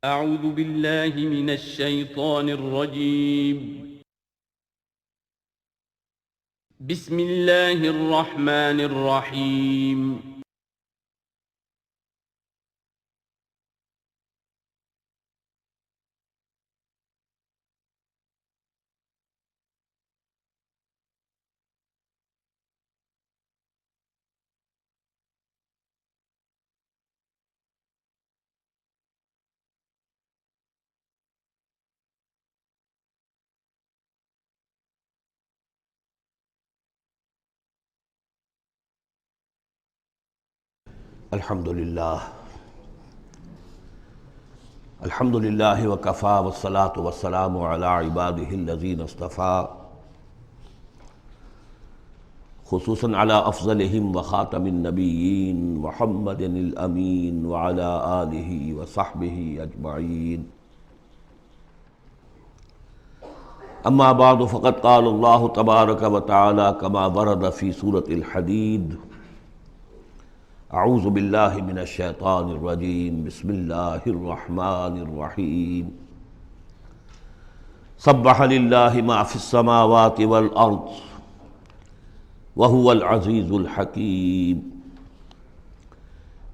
اعوذ باللہ من الشیطان الرجیم بسم اللہ الرحمن الرحیم الحمدللہ وکفیٰ والصلاة والسلام علی عبادہ الذین اصطفیٰ خصوصاً علی افضلہم وخاتم النبیین محمد الامین وعلی آلہ وصحبہ اجمعین اما بعد فقد قال اللہ تبارک وتعالی کما ورد فی سورة الحدید اعوذ باللہ من الشیطان الرجیم بسم اللہ الرحمن الرحیم سبح للہ ما فی السماوات والارض وهو العزیز الحکیم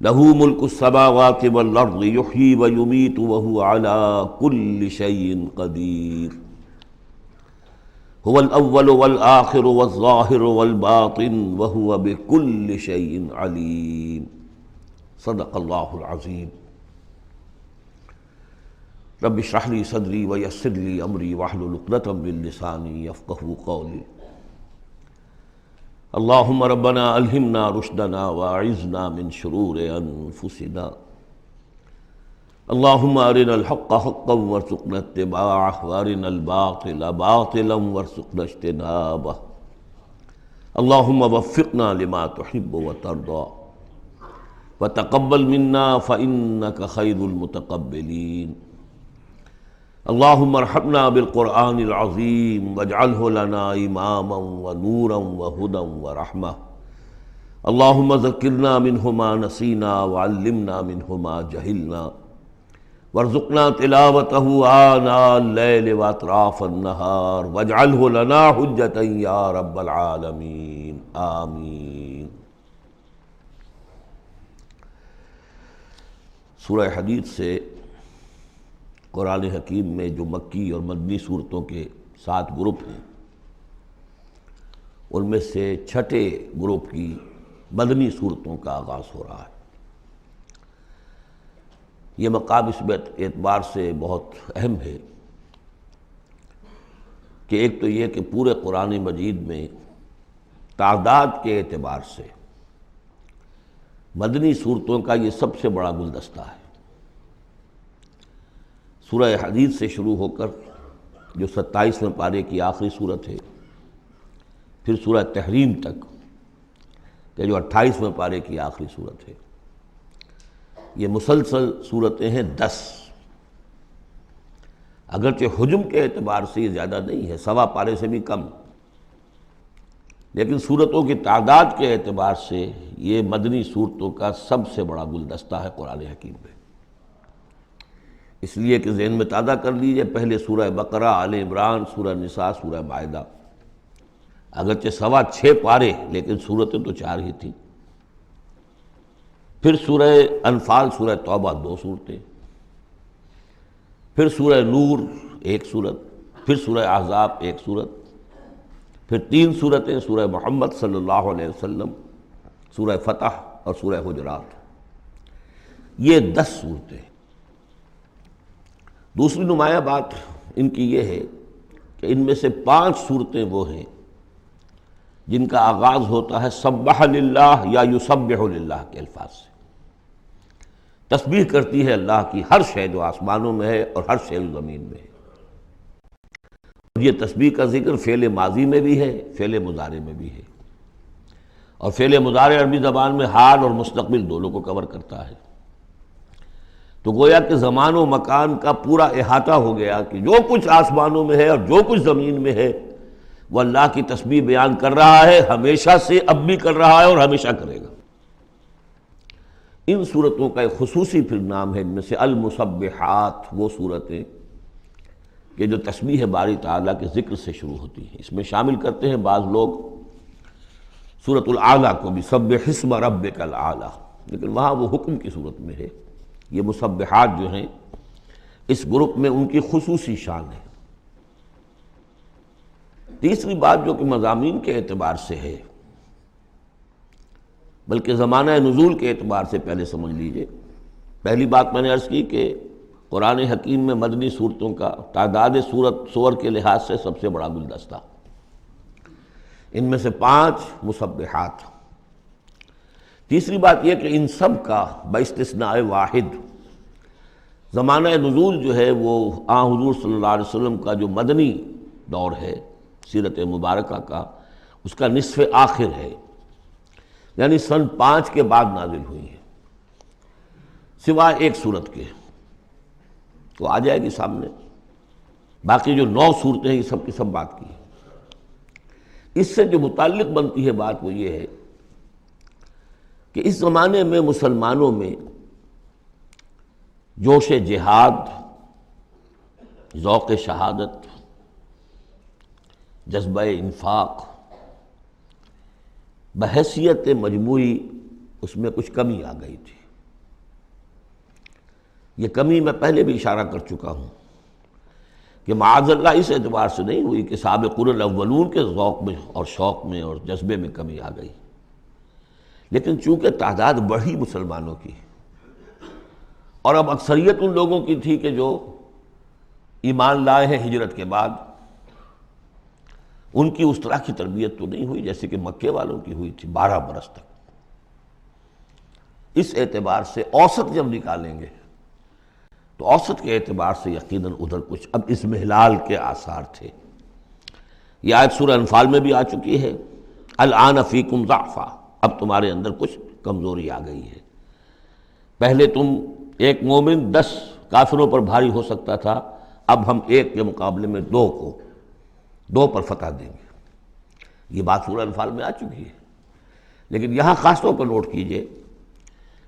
لہ ملک السماوات والارض یحیی ویمیت وهو علی کل شیء قدیر هو الاول والآخر والظاہر والباطن وهو بكل شيء علیم صدق اللہ العظیم رب اشرح لي صدری ویسر لي امری واحلل عقدۃ من لسانی یفقہوا قولی اللہم ربنا الہمنا رشدنا واعذنا من شرور انفسنا اللہم ارنا الحق حقا وارزقنا اتباعہ وارنا الباطل باطلا وارزقنا اجتنابہ اللہم وفقنا لما تحب وترضى وتقبل منا فإنك خیر المتقبلین اللہم ارحمنا بالقرآن العظیم واجعلہ لنا اماما ونورا وہدى ورحمہ اللہم ذکرنا منہ ما نسینا وعلمنا منہ ما جہلنا وارزقنا تلاوتہ آناء اللیل واطراف النہار واجعلہ لنا حجتا یا رب العالمین آمین۔ سورہ حدید سے قرآن حکیم میں جو مکی اور مدنی صورتوں کے 7 گروپ ہیں ان میں سے چھٹے گروپ کی مدنی صورتوں کا آغاز ہو رہا ہے۔ یہ مقام اس اعتبار سے بہت اہم ہے کہ ایک تو یہ کہ پورے قرآن مجید میں تعداد کے اعتبار سے مدنی صورتوں کا یہ سب سے بڑا گلدستہ ہے۔ سورہ حدید سے شروع ہو کر جو 27ویں پارے کی آخری صورت ہے، پھر سورہ تحریم تک کہ جو 28ویں پارے کی آخری صورت ہے، یہ مسلسل صورتیں ہیں 10۔ اگرچہ حجم کے اعتبار سے یہ زیادہ نہیں ہے، 1.25 پارے سے بھی کم، لیکن صورتوں کی تعداد کے اعتبار سے یہ مدنی صورتوں کا سب سے بڑا گلدستہ ہے قرآن حکیم میں۔ اس لیے کہ ذہن میں تازہ کر لیجئے، پہلے سورہ بقرہ، آل عمران، سورہ نساء، سورہ مائدہ، اگرچہ 6.25 پارے لیکن صورتیں تو 4 ہی تھیں۔ پھر سورہ انفال، سورہ توبہ 2 صورتیں، پھر سورہ نور 1 صورت، پھر سورہ احزاب 1 صورت، پھر 3 صورتیں سورہ محمد صلی اللہ علیہ وسلم، سورہ فتح اور سورہ حجرات، یہ 10 صورتیں۔ دوسری نمایاں بات ان کی یہ ہے کہ ان میں سے 5 صورتیں وہ ہیں جن کا آغاز ہوتا ہے سبح للہ یا یسبح للہ کے الفاظ سے۔ تسبیح کرتی ہے اللہ کی ہر شے جو آسمانوں میں ہے اور ہر شے جو زمین میں ہے۔ اور یہ تسبیح کا ذکر فعل ماضی میں بھی ہے، فعل مضارع میں بھی ہے، اور فعل مضارع عربی زبان میں حال اور مستقبل دونوں کو کور کرتا ہے۔ تو گویا کہ زمان و مکان کا پورا احاطہ ہو گیا کہ جو کچھ آسمانوں میں ہے اور جو کچھ زمین میں ہے وہ اللہ کی تسبیح بیان کر رہا ہے، ہمیشہ سے اب بھی کر رہا ہے اور ہمیشہ کرے گا۔ ان صورتوں کا ایک خصوصی پھر نام ہے ان میں سے المسبحات، وہ صورتیں کہ جو تسبیح باری تعالیٰ کے ذکر سے شروع ہوتی ہیں۔ اس میں شامل کرتے ہیں بعض لوگ سورۃ الاعلیٰ کو بھی، سبح اسم ربک الاعلیٰ، لیکن وہاں وہ حکم کی صورت میں ہے۔ یہ مسبحات جو ہیں اس گروپ میں ان کی خصوصی شان ہے۔ تیسری بات جو کہ مضامین کے اعتبار سے ہے، بلکہ زمانہ نزول کے اعتبار سے پہلے سمجھ لیجئے۔ پہلی بات میں نے عرض کی کہ قرآن حکیم میں مدنی صورتوں کا تعداد سور کے لحاظ سے سب سے بڑا گلدستہ، ان میں سے 5 مسبحات۔ تیسری بات یہ کہ ان سب کا باستثناء واحد زمانہ نزول جو ہے وہ حضور صلی اللہ علیہ وسلم کا جو مدنی دور ہے سیرت مبارکہ کا، اس کا نصف آخر ہے، یعنی سن 5 کے بعد نازل ہوئی ہے، سوائے ایک صورت کے، وہ آ جائے گی سامنے۔ باقی جو 9 صورتیں ہیں یہ سب کی سب بات کی ہے۔ اس سے جو متعلق بنتی ہے بات وہ یہ ہے کہ اس زمانے میں مسلمانوں میں جوش جہاد، ذوق شہادت، جذبہ انفاق، بحیثیت مجموعی اس میں کچھ کمی آ گئی تھی۔ یہ کمی میں پہلے بھی اشارہ کر چکا ہوں کہ معاذ اللہ اس اعتبار سے نہیں ہوئی کہ سابقون الاولون کے ذوق میں اور شوق میں اور جذبے میں کمی آ گئی، لیکن چونکہ تعداد بڑھی مسلمانوں کی، اور اب اکثریت ان لوگوں کی تھی کہ جو ایمان لائے ہیں ہجرت کے بعد، ان کی اس طرح کی تربیت تو نہیں ہوئی جیسے کہ مکے والوں کی ہوئی تھی 12 برس تک۔ اس اعتبار سے اوسط جب نکالیں گے تو اوسط کے اعتبار سے یقیناً ادھر کچھ اب اضمحلال کے آثار تھے۔ یہ آیت سورہ انفال میں بھی آ چکی ہے، الآن فیکم ضعف، اب تمہارے اندر کچھ کمزوری آ گئی ہے۔ پہلے تم ایک مومن 10 کافروں پر بھاری ہو سکتا تھا، اب ہم ایک کے مقابلے میں 2 پر فتح دیں گے۔ یہ بات سورہ انفال میں آ چکی ہے، لیکن یہاں خاص طور پر نوٹ کیجئے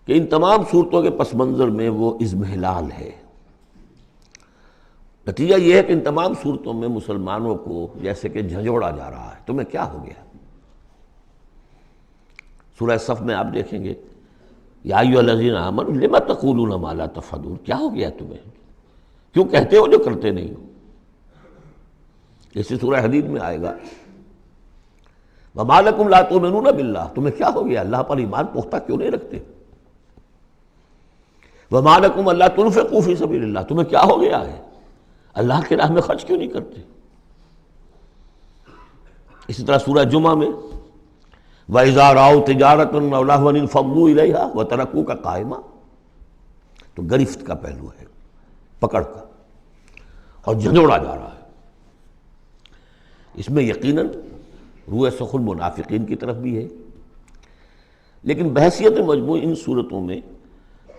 کہ ان تمام صورتوں کے پس منظر میں وہ اضمحلال ہے۔ نتیجہ یہ ہے کہ ان تمام صورتوں میں مسلمانوں کو جیسے کہ جھنجھوڑا جا رہا ہے، تمہیں کیا ہو گیا؟ سورہ صف میں آپ دیکھیں گے، یا ایھا الذین آمنوا لم تقولون ما لا تفعلون، کیا ہو گیا تمہیں؟ کیوں کہتے ہو جو کرتے نہیں ہو؟ اسی سورہ حدید میں آئے گا، وما لکم لا تؤمنون باللہ، تمہیں کیا ہو گیا؟ اللہ پر ایمان پختہ کیوں نہیں رکھتے؟ وما لکم الا تنفقوا فی سبیل اللہ، تمہیں کیا ہو گیا ہے؟ اللہ کے راہ میں خرچ کیوں نہیں کرتے؟ اسی طرح سورہ جمعہ میں وَإِذَا رَأَوْا تِجَارَةً أَوْ لَهْوًا انفضوا إِلَيْهَا وَتَرَكُوكَ قَائِمًا، تو گرفت کا پہلو ہے، پکڑ کا، اور جھنجھوڑا جا رہا ہے۔ اس میں یقیناً روح سخن منافقین کی طرف بھی ہے، لیکن بحیثیت مجموع ان صورتوں میں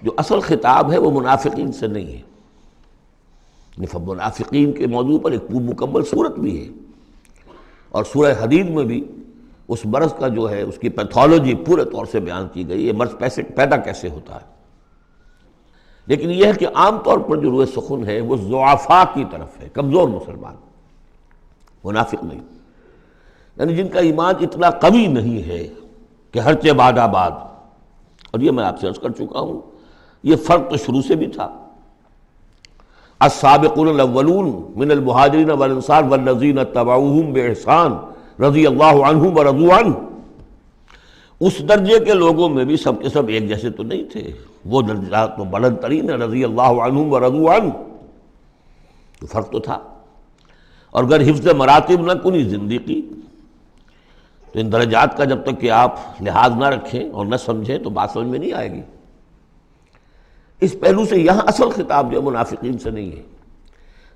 جو اصل خطاب ہے وہ منافقین سے نہیں ہے۔ منافقین کے موضوع پر ایک مکمل صورت بھی ہے، اور سورہ حدید میں بھی اس مرض کا جو ہے اس کی پیتھولوجی پورے طور سے بیان کی گئی، یہ مرض پیدا کیسے ہوتا ہے۔ لیکن یہ ہے کہ عام طور پر جو روح سخن ہے وہ ضعفاء کی طرف ہے، کمزور مسلمان، منافق نہیں، یعنی جن کا ایمان اتنا قوی نہیں ہے کہ ہرچہ باد آباد۔ اور یہ میں آپ سے عرض کر چکا ہوں، یہ فرق تو شروع سے بھی تھا۔ السابقون الاولون من المہاجرین والانصار والذین اتبعوہم باحسان رضی اللہ عنہم ورضوا عنہ، اس درجے کے لوگوں میں بھی سب کے سب ایک جیسے تو نہیں تھے، وہ درجات تو بلند ترین ہے، رضی اللہ عنہم ورضوا عنہ، تو فرق تو تھا۔ اور اگر حفظ مراتب نہ کنی زندگی، تو ان درجات کا جب تک کہ آپ لحاظ نہ رکھیں اور نہ سمجھیں تو بات سمجھ میں نہیں آئے گی۔ اس پہلو سے یہاں اصل خطاب جو منافقین سے نہیں ہے،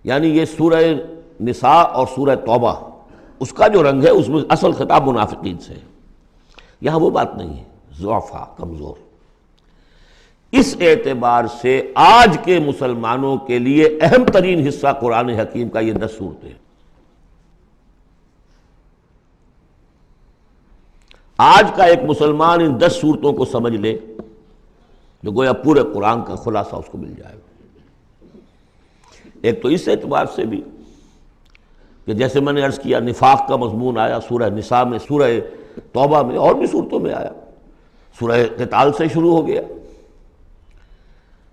یعنی یہ سورہ نساء اور سورہ توبہ اس کا جو رنگ ہے اس میں اصل خطاب منافقین سے ہے، یہاں وہ بات نہیں ہے، ضعفاء، کمزور۔ اس اعتبار سے آج کے مسلمانوں کے لیے اہم ترین حصہ قرآن حکیم کا یہ 10 صورتیں۔ آج کا ایک مسلمان ان 10 صورتوں کو سمجھ لے جو گویا پورے قرآن کا خلاصہ اس کو مل جائے گا۔ ایک تو اس اعتبار سے بھی کہ جیسے میں نے عرض کیا نفاق کا مضمون آیا سورہ نساء میں، سورہ توبہ میں، اور بھی صورتوں میں آیا، سورہ قتال سے شروع ہو گیا،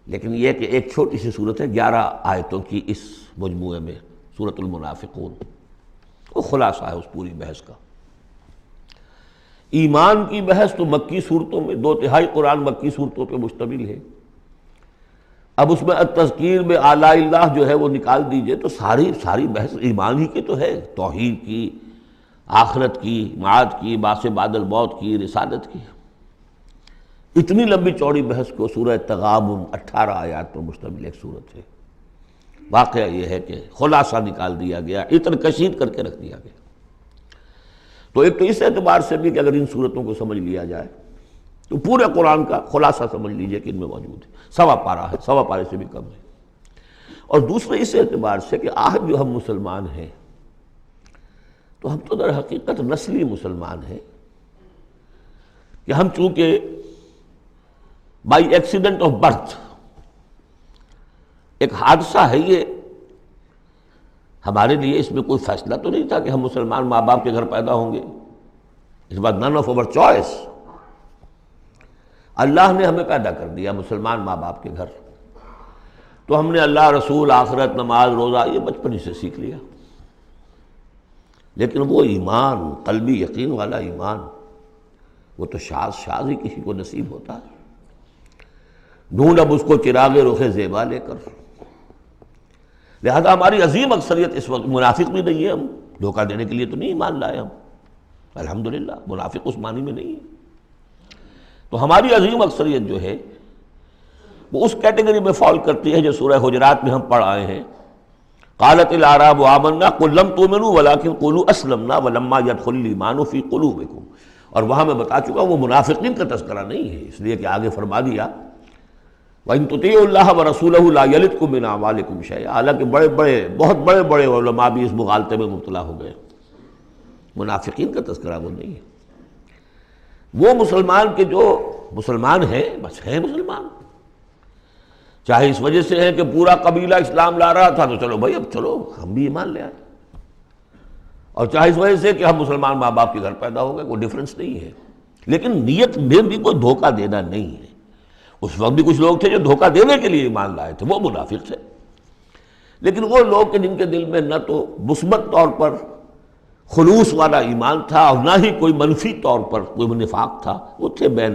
لیکن یہ کہ ایک چھوٹی سی صورت ہے 11 آیتوں کی اس مجموعے میں، سورۃ المنافقون، وہ خلاصہ ہے اس پوری بحث کا۔ ایمان کی بحث تو مکی صورتوں میں 2/3 قرآن مکی صورتوں پہ مشتمل ہے، اب اس میں التذکیر میں آلاء اللہ جو ہے وہ نکال دیجئے تو ساری بحث ایمان ہی کی تو ہے، توحید کی، آخرت کی، معاد کی، بعث بعد الموت کی، رسالت کی۔ اتنی لمبی چوڑی بحث کو سورہ تغابن 18 آیات پر مشتمل ایک صورت ہے۔ واقعہ یہ ہے کہ خلاصہ نکال دیا گیا، اتر کشید کر کے رکھ دیا گیا۔ تو ایک تو اس اعتبار سے بھی کہ اگر ان صورتوں کو سمجھ لیا جائے تو پورے قرآن کا خلاصہ سمجھ لیجئے کہ ان میں موجود ہے، 1.25 پارہ ہے، 1.25 پارے سے بھی کم ہے۔ اور دوسرے اس اعتبار سے کہ آج جو ہم مسلمان ہیں تو ہم تو در حقیقت نسلی مسلمان ہیں کہ ہم چونکہ بائی ایکسیڈنٹ آف برتھ، ایک حادثہ ہے یہ، ہمارے لیے اس میں کوئی فیصلہ تو نہیں تھا کہ ہم مسلمان ماں باپ کے گھر پیدا ہوں گے، اس بات نن آف اوور چوائس، اللہ نے ہمیں پیدا کر دیا مسلمان ماں باپ کے گھر، تو ہم نے اللہ، رسول، آخرت، نماز، روزہ یہ بچپن ہی سے سیکھ لیا، لیکن وہ ایمان، قلبی یقین والا ایمان، وہ تو شاذ ہی کسی کو نصیب ہوتا ہے۔ ڈھونڈ اب اس کو چراغ رخ زیبا لے کر، لہذا ہماری عظیم اکثریت اس وقت منافق بھی نہیں ہے، ہم دھوکہ دینے کے لیے تو نہیں ایمان لائے، ہم الحمدللہ منافق اس معنی میں نہیں ہے، تو ہماری عظیم اکثریت جو ہے وہ اس کیٹیگری میں فال کرتی ہے جو سورہ حجرات میں ہم پڑھ آئے ہیں، قالت الاعراب آمنا قل لم تؤمنوا ولکن قولوا اسلمنا ولما يدخل الايمان في قلوبكم، اور وہاں میں بتا چکا وہ منافقین کا تذکرہ نہیں ہے، اس لیے کہ آگے فرما دیا وَإِن تُطِيعُوا اللَّهَ وَرَسُولَهُ لَا يَلِتْكُم مِّنْ أَعْمَالِكُمْ شَيْئًا، حالانکہ بہت بڑے علماء بھی اس مغالطے میں مبتلا ہو گئے، منافقین کا تذکرہ وہ نہیں ہے، وہ مسلمان کے جو مسلمان ہیں بس ہیں مسلمان، چاہے اس وجہ سے ہے کہ پورا قبیلہ اسلام لا رہا تھا تو چلو بھائی اب چلو ہم بھی ایمان لے آئے، اور چاہے اس وجہ سے کہ ہم مسلمان ماں باپ کے گھر پیدا ہو گئے، کوئی ڈفرنس نہیں ہے، لیکن نیت میں بھی کوئی دھوکہ دینا نہیں ہے۔ اس وقت بھی کچھ لوگ تھے جو دھوکہ دینے کے لیے ایمان لائے تھے، وہ منافق تھے، لیکن وہ لوگ کہ جن کے دل میں نہ تو مثبت طور پر خلوص والا ایمان تھا اور نہ ہی کوئی منفی طور پر کوئی نفاق تھا، وہ تھے بین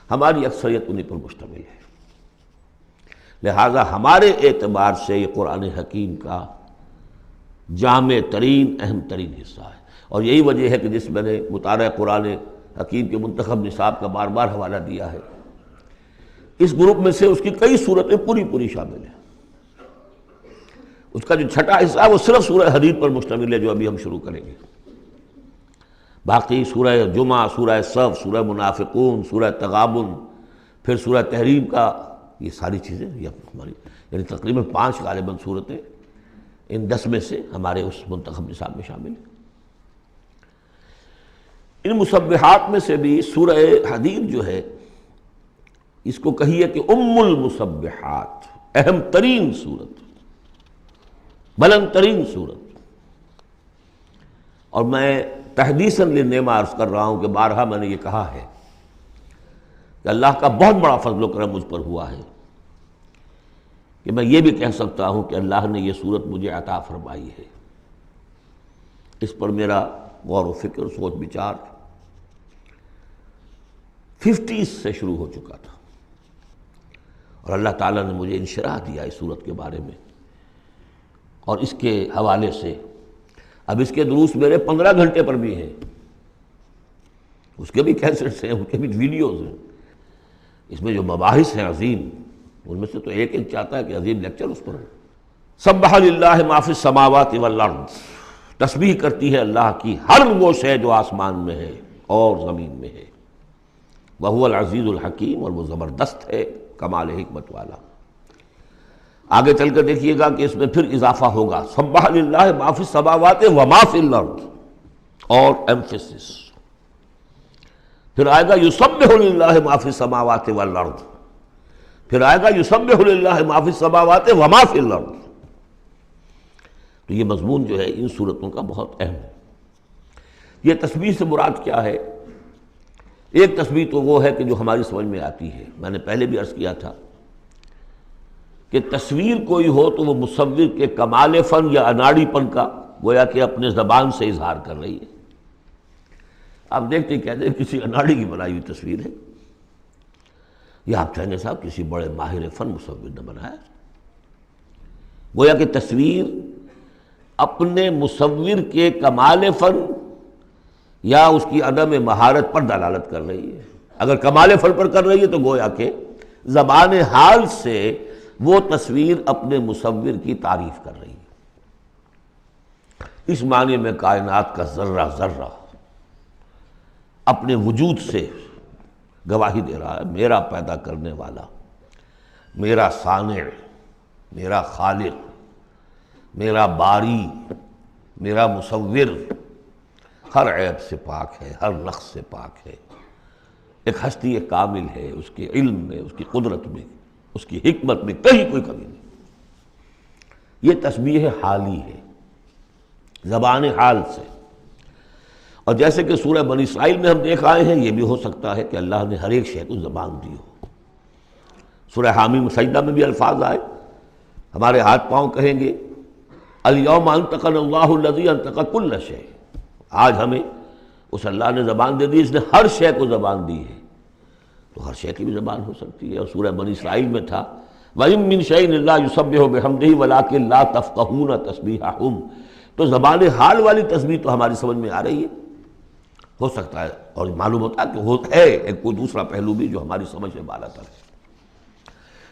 ہماری اکثریت انہیں پر مشتمل ہے۔ لہذا ہمارے اعتبار سے یہ قرآن حکیم کا جامع ترین اہم ترین حصہ ہے، اور یہی وجہ ہے کہ جس میں نے مطالعہ قرآن حکیم کے منتخب نصاب کا بار بار حوالہ دیا ہے، اس گروپ میں سے اس کی کئی صورتیں پوری شامل ہیں، اس کا جو چھٹا حصہ ہے وہ صرف سورہ حدید پر مشتمل ہے جو ابھی ہم شروع کریں گے، باقی سورہ جمعہ، سورہ صف، سورہ منافقون، سورہ تغابن، پھر سورہ تحریم کا، یہ ساری چیزیں یہ ہماری یعنی تقریباً 5 غالباً صورتیں ان 10 میں سے ہمارے اس منتخب نصاب میں شامل ہیں۔ ان مسبحات میں سے بھی سورہ حدید جو ہے اس کو کہیے کہ ام المسبحات، اہم ترین صورت، بلند ترین صورت، اور میں تحدیثاً للنعمہ عرض کر رہا ہوں کہ بارہا میں نے یہ کہا ہے کہ اللہ کا بہت بڑا فضل و کرم مجھ پر ہوا ہے کہ میں یہ بھی کہہ سکتا ہوں کہ اللہ نے یہ صورت مجھے عطا فرمائی ہے، اس پر میرا غور و فکر، سوچ بچار 50s سے شروع ہو چکا تھا، اور اللہ تعالیٰ نے مجھے انشراح دیا اس صورت کے بارے میں، اور اس کے حوالے سے اب اس کے دروس میرے 15 گھنٹے پر بھی ہیں، اس کے بھی کیسٹس ہیں، اس کے بھی ویڈیوز ہیں، اس میں جو مباحث ہیں عظیم، ان میں سے تو ایک چاہتا ہے کہ عظیم لیکچر اس پر ہو۔ سبح للہ ما فی السماوات والارض، تسبیح کرتی ہے اللہ کی ہر وہ شے جو آسمان میں ہے اور زمین میں ہے، وہو العزیز الحکیم، اور وہ زبردست ہے، کمال حکمت والا۔ آگے چل کر دیکھیے گا کہ اس میں پھر اضافہ ہوگا، سبح للہ ما فی السماوات وما فی الارض، اور ایمفیسس، پھر آئے گا یسبح للہ ما فی السماوات والارض، پھر آئے گا یسبح للہ ما فی السماوات وما فی الارض۔ تو یہ مضمون جو ہے ان صورتوں کا بہت اہم ہے۔ یہ تسبیح سے مراد کیا ہے؟ ایک تسبیح تو وہ ہے کہ جو ہماری سمجھ میں آتی ہے، میں نے پہلے بھی عرض کیا تھا کہ تصویر کوئی ہو تو وہ مصور کے کمال فن یا اناڑی پن کا گویا کہ اپنے زبان سے اظہار کر رہی ہے۔ آپ دیکھتے کہتے ہیں کسی اناڑی کی بنائی ہوئی تصویر ہے، یا آپ کہیں گے صاحب کسی بڑے ماہر فن مصور نے بنایا۔ گویا کہ تصویر اپنے مصور کے کمال فن یا اس کی عدم مہارت پر دلالت کر رہی ہے۔ اگر کمال فن پر کر رہی ہے تو گویا کہ زبان حال سے وہ تصویر اپنے مصور کی تعریف کر رہی ہے۔ اس معنی میں کائنات کا ذرہ ذرہ اپنے وجود سے گواہی دے رہا ہے، میرا پیدا کرنے والا، میرا صانع، میرا خالق، میرا باری، میرا مصور ہر عیب سے پاک ہے، ہر نقص سے پاک ہے، ایک ہستی کامل ہے، اس کے علم میں، اس کی قدرت میں، اس کی حکمت میں کہیں کوئی کمی نہیں۔ یہ تسبیح حالی ہے، زبان حال سے۔ اور جیسے کہ سورہ بنی اسرائیل میں ہم دیکھ آئے ہیں، یہ بھی ہو سکتا ہے کہ اللہ نے ہر ایک شے کو زبان دی ہو۔ سورہ حامیم سجدہ میں بھی الفاظ آئے، ہمارے ہاتھ پاؤں کہیں گے الیوم انطقنا اللہ الذی انطق کل شیء، آج ہمیں اس اللہ نے زبان دے دی، اس نے ہر شے کو زبان دی ہے، تو ہر شے کی بھی زبان ہو سکتی ہے۔ اور سورہ بنی اسرائیل میں تھا وَإِن مِّن شَيْءٍ إِلَّا يُسَبِّحُ بِحَمْدِهِ وَلَٰكِن لَّا تَفْقَهُونَ تَسْبِيحَهُمْ، تو زبان حال والی تسبیح تو ہماری سمجھ میں آ رہی ہے، ہو سکتا ہے اور معلوم ہوتا ہے کہ وہ ہے ایک کوئی دوسرا پہلو بھی جو ہماری سمجھ سے بالا تر ہے۔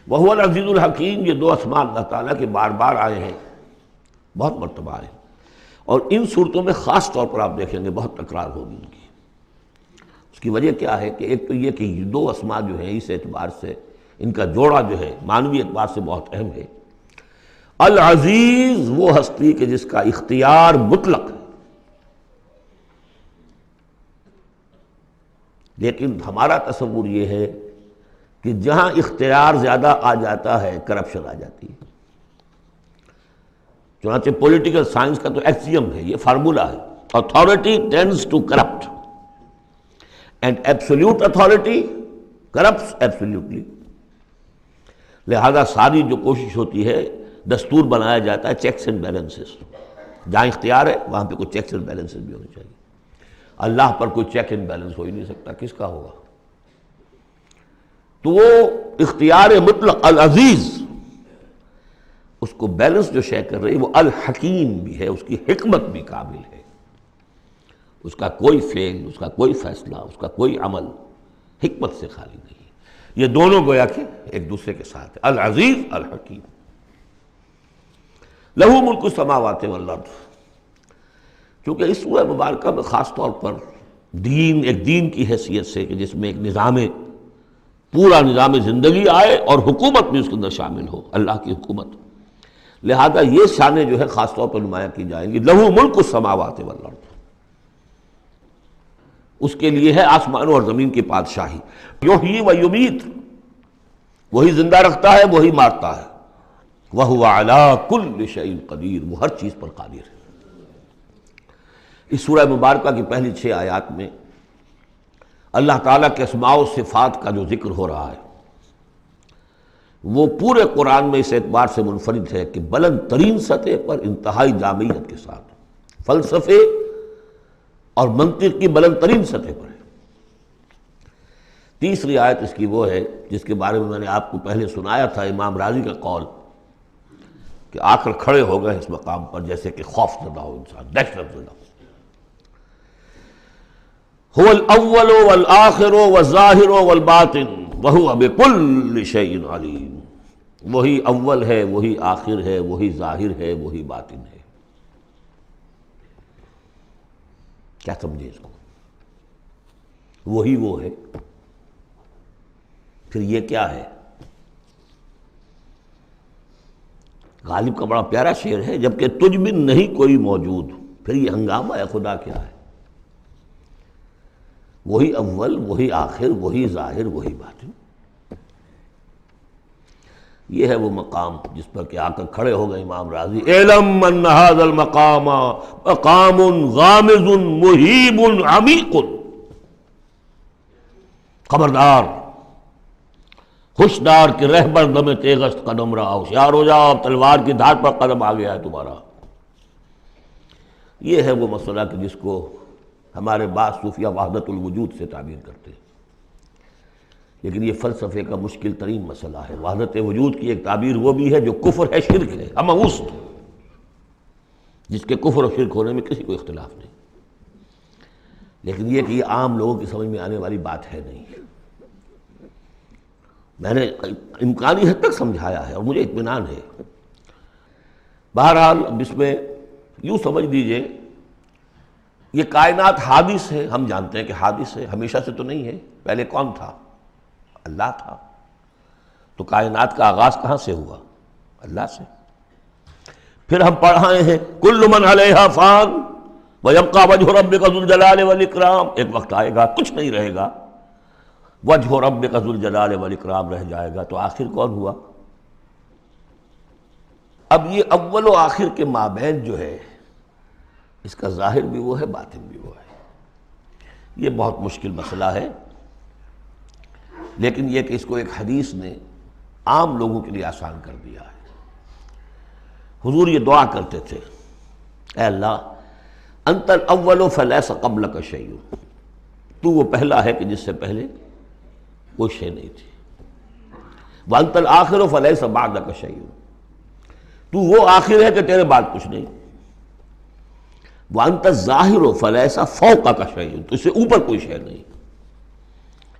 وَهُوَ الْعَزِيزُ الْحَكِيمُ، یہ دو اسماء اللہ تعالیٰ کے بار بار آئے ہیں، بہت مرتبہ آئے ہیں، اور ان صورتوں میں خاص طور پر آپ دیکھیں گے بہت تکرار ہوگی ان کی۔ اس کی وجہ کیا ہے کہ ایک تو یہ کہ یہ دو اسماء جو ہیں اس اعتبار سے ان کا جوڑا جو ہے معنوی اعتبار سے بہت اہم ہے۔ العزیز وہ ہستی کہ جس کا اختیار مطلق ہے، لیکن ہمارا تصور یہ ہے کہ جہاں اختیار زیادہ آ جاتا ہے کرپشن آ جاتی ہے۔ چنانچہ پولیٹیکل سائنس کا تو ایکسیم ہے، یہ فارمولا ہے، authority tends to corrupt and absolute authority corrupts absolutely۔ لہذا ساری جو کوشش ہوتی ہے، دستور بنایا جاتا ہے چیکس اینڈ بیلنسز، جہاں اختیار ہے وہاں پہ کوئی چیکس اینڈ بیلنسز بھی ہونے چاہیے۔ اللہ پر کوئی چیک اینڈ بیلنس ہو ہی نہیں سکتا، کس کا ہوگا؟ تو وہ اختیار مطلق العزیز، اس کو بیلنس جو شے کر رہی وہ الحکیم بھی ہے، اس کی حکمت بھی کامل ہے، اس کا کوئی فعل، اس کا کوئی فیصلہ، اس کا کوئی عمل حکمت سے خالی نہیں۔ یہ دونوں گویا کہ ایک دوسرے کے ساتھ ہے، العزیز الحکیم۔ لہو ملک السماوات والارض، کیونکہ اس سورہ مبارکہ میں خاص طور پر دین، ایک دین کی حیثیت سے کہ جس میں ایک نظام، پورا نظام زندگی آئے اور حکومت بھی اس کے اندر شامل ہو، اللہ کی حکومت، لہذا یہ شانیں جو ہے خاص طور پر نمایاں کی جائیں گی۔ لہو ملک السماوات والارض، اس کے لیے ہے آسمانوں اور زمین کی بادشاہی۔ یحیی و یمیت، وہی زندہ رکھتا ہے، وہی مارتا ہے۔ وہو علی کل شیء قدیر، وہ ہر چیز پر قادر ہے۔ اس سورہ مبارکہ کی پہلی 6 آیات میں اللہ تعالیٰ کے اسماء و صفات کا جو ذکر ہو رہا ہے وہ پورے قرآن میں اس اعتبار سے منفرد ہے کہ بلند ترین سطح پر انتہائی جامعیت کے ساتھ فلسفے اور منطق کی بلند ترین سطح پر ہے۔ تیسری آیت اس کی وہ ہے جس کے بارے میں میں نے آپ کو پہلے سنایا تھا، امام راضی کا قول کہ آ کر کھڑے ہو گئے اس مقام پر جیسے کہ خوف زدہ ہو انسان، دہشت زدہ ہو۔ هو الاول والآخر والظاہر والباطن وهو بكل شيء علیم، وہی اول ہے، وہی آخر ہے، وہی ظاہر ہے، وہی باطن ہے۔ کیا سمجھے اس کو؟ وہی وہ ہے، پھر یہ کیا ہے؟ غالب کا بڑا پیارا شعر ہے، جبکہ تجھ بن نہیں کوئی موجود، پھر یہ ہنگامہ ہے خدا کیا ہے؟ وہی اول، وہی آخر، وہی ظاہر، وہی باطن۔ یہ ہے وہ مقام جس پر کہ آ کر کھڑے ہو گئے امام راضی، اعلم ان ھذا المقام مقام غامض مہیب عمیق، خبردار، ہوشدار کہ رہبر دم تیغست قدم رہا، ہوشیار ہو جاؤ، اب تلوار کی دھار پر قدم آ گیا ہے تمہارا۔ یہ ہے وہ مسئلہ کہ جس کو ہمارے بعض صوفیہ وحدت الوجود سے تعبیر کرتے ہیں، لیکن یہ فلسفے کا مشکل ترین مسئلہ ہے۔ وحدت وجود کی ایک تعبیر وہ بھی ہے جو کفر ہے، شرک ہے، اما وسط، جس کے کفر اور شرک ہونے میں کسی کو اختلاف نہیں، لیکن یہ کہ یہ عام لوگوں کی سمجھ میں آنے والی بات ہے نہیں۔ میں نے امکانی حد تک سمجھایا ہے اور مجھے اطمینان ہے۔ بہرحال اب اس میں یوں سمجھ دیجئے، یہ کائنات حادث ہے، ہم جانتے ہیں کہ حادث ہے، ہمیشہ سے تو نہیں ہے۔ پہلے کون تھا؟ اللہ تھا۔ تو کائنات کا آغاز کہاں سے ہوا؟ اللہ سے۔ پھر ہم پڑھائے ہیں کل من علیہا فان ویبقی وجہ ربک ذو الجلال والاکرام، ایک وقت آئے گا کچھ نہیں رہے گا، وجہ ربک ذو الجلال والاکرام رہ جائے گا۔ تو آخر کون ہوا؟ اب یہ اول و آخر کے مابین جو ہے، اس کا ظاہر بھی وہ ہے، باطن بھی وہ ہے۔ یہ بہت مشکل مسئلہ ہے، لیکن یہ کہ اس کو ایک حدیث نے عام لوگوں کے لیے آسان کر دیا ہے۔ حضور یہ دعا کرتے تھے، اے اللہ انت الاول فلیس قبلک شیء، تو وہ پہلا ہے کہ جس سے پہلے کوئی شے نہیں تھی، وانت الآخر فلیس بعدک شیء، تو وہ آخر ہے کہ تیرے بعد کچھ نہیں، وانت الظاہر فلیس فوقک شیء، تو اس سے اوپر کوئی شے نہیں،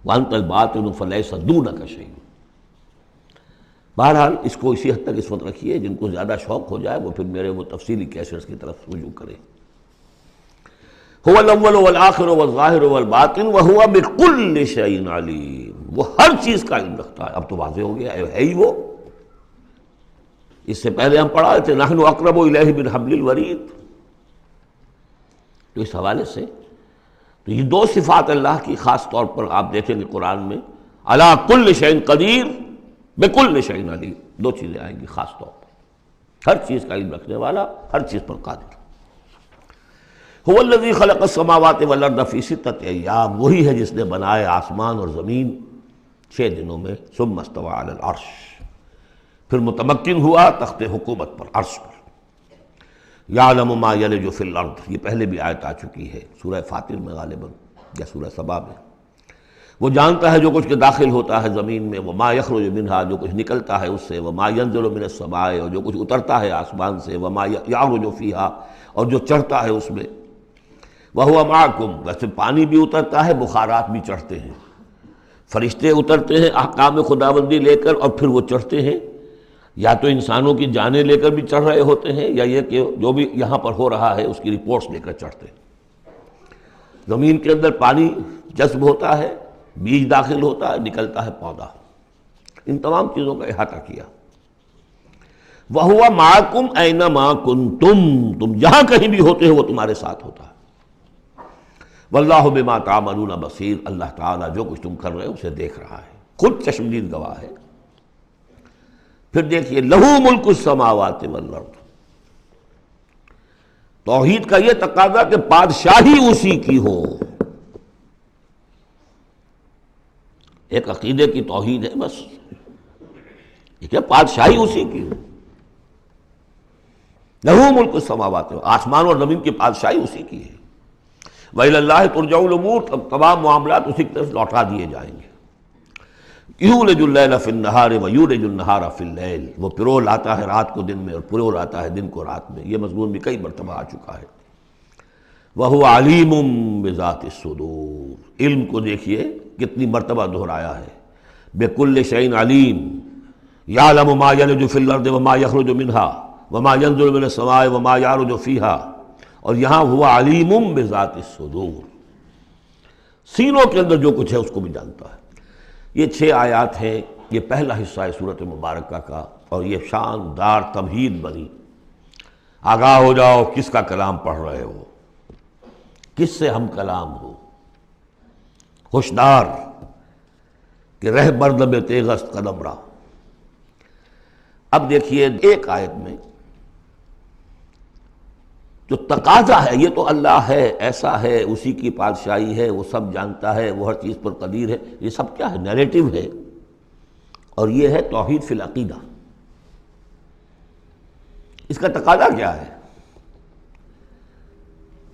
وانت الباطن فلیس دونک شیء۔ بہرحال اس کو اسی حد تک اس وقت رکھیے، جن کو زیادہ شوق ہو جائے وہ پھر میرے وہ تفصیلی کیسٹس کی طرف رجوع کریں۔ هو الاول والآخر والظاہر والباطن وهو بكل شیء علیم، وہ ہر چیز کا علم رکھتا ہے۔ اب تو واضح ہو گیا ہے ہی وہ۔ اس سے پہلے ہم پڑھا تھے نحن اقرب الیہ من حبل الورید، تو اس حوالے سے تو یہ دو صفات اللہ کی خاص طور پر آپ دیکھیں گے قرآن میں، علی کل شیء قدیر بکل شیء علیم، دو چیزیں آئیں گی خاص طور پر، ہر چیز کا علم رکھنے والا، ہر چیز پر قادر۔ هو الذی خلق السماوات والارض فی ستۃ ایام، وہی ہے جس نے بنائے آسمان اور زمین 6 دنوں میں، ثم استوى علی العرش، پھر متمکن ہوا تخت حکومت پر، عرش پر۔ یعلم ما یلج فی الارض، یہ پہلے بھی آیت آ چکی ہے سورہ فاطر میں غالباً یا سورہ سبا میں۔ وہ جانتا ہے جو کچھ کے داخل ہوتا ہے زمین میں، وما یخرج منہا، جو کچھ نکلتا ہے اس سے، وما ینزل من السماء، اور جو کچھ اترتا ہے آسمان سے، وما یعرج فیہا، اور جو چڑھتا ہے اس میں، وہو معکم، ویسے پانی بھی اترتا ہے، بخارات بھی چڑھتے ہیں، فرشتے اترتے ہیں احکام خداوندی لے کر اور پھر وہ چڑھتے ہیں، یا تو انسانوں کی جانیں لے کر بھی چڑھ رہے ہوتے ہیں، یا یہ کہ جو بھی یہاں پر ہو رہا ہے اس کی رپورٹس لے کر چڑھتے ہیں۔ زمین کے اندر پانی جذب ہوتا ہے، بیج داخل ہوتا ہے، نکلتا ہے پودا، ان تمام چیزوں کا احاطہ کیا۔ وَهُوَ مَعَكُمْ أَيْنَمَا كُنْتُمْ، تم جہاں کہیں بھی ہوتے ہو وہ تمہارے ساتھ ہوتا ہے۔ وَاللَّهُ بِمَا تَعْمَلُونَ بَصِيرٌ، اللہ تعالیٰ جو کچھ تم کر رہے ہو اسے دیکھ رہا ہے، خود چشمدید گواہ ہے۔ پھر دیکھیے لَهُ مُلْكُ السَّمَاوَاتِ وَالْأَرْضِ، توحید کا یہ تقاضا کہ بادشاہی اسی کی ہو، ایک عقیدے کی توحید ہے بس، یہ کہ بادشاہی اسی کی ہو۔ لَهُ مُلْكُ السَّمَاوَاتِ، آسمان اور زمین کی بادشاہی اسی کی ہے۔ وَإِلَى اللَّهِ تُرْجَعُ الْأُمُورُ، اب تمام معاملات اسی کی طرف لوٹا دیے جائیں گے۔ یولج اللیل فی النہار ویولج النہار فی اللیل، وہ پرو لاتا ہے رات کو دن میں اور پرو لاتا ہے دن کو رات میں، یہ مضمون بھی کئی مرتبہ آ چکا ہے۔ وَهُوَ عَلِيمٌ بِذَاتِ الصُّدُورِ، علم کو دیکھیے کتنی مرتبہ دہرایا ہے، بِكُلِّ شَيْءٍ عَلِيمٌ، يَعْلَمُ مَا يَلِجُ فِي الْأَرْضِ وَمَا يَخْرُجُ مِنْهَا وَمَا يَنزِلُ مِنَ السَّمَاءِ وَمَا يَعْرُجُ فِيهَا، اور یہاں ہوا علیم بذات الصدور، سینوں کے اندر جو کچھ ہے اس کو بھی جانتا ہے۔ یہ 6 آیات ہیں، یہ پہلا حصہ ہے سورۃ مبارکہ کا، اور یہ شاندار تمہید بنی، آگاہ ہو جاؤ کس کا کلام پڑھ رہے ہو، کس سے ہم کلام ہو۔ ہوشدار کہ رہ بردم تیغست قدم را۔ اب دیکھیے ایک آیت میں جو تقاضا ہے، یہ تو اللہ ہے، ایسا ہے، اسی کی پادشاہی ہے، وہ سب جانتا ہے، وہ ہر چیز پر قدیر ہے، یہ سب کیا ہے؟ نیریٹو ہے، اور یہ ہے توحید فی العقیدہ۔ اس کا تقاضا کیا ہے؟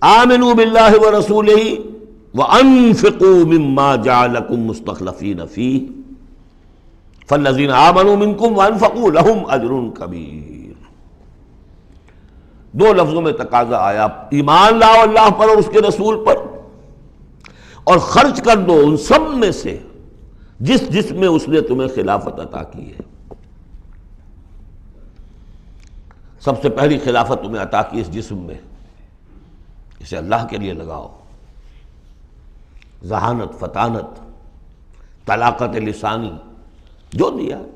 آمنوا باللہ ورسولہ وانفقوا مما جعلکم مستخلفین فیہ فالذین آمنوا منکم وانفقوا لہم اجر کبیر۔ دو لفظوں میں تقاضا آیا، ایمان لاؤ اللہ پر اور اس کے رسول پر، اور خرچ کر دو ان سب میں سے جس میں اس نے تمہیں خلافت عطا کی ہے۔ سب سے پہلی خلافت تمہیں عطا کی اس جسم میں، اسے اللہ کے لیے لگاؤ۔ ذہانت، فطانت، طلاقت لسانی، جو دیا ہے،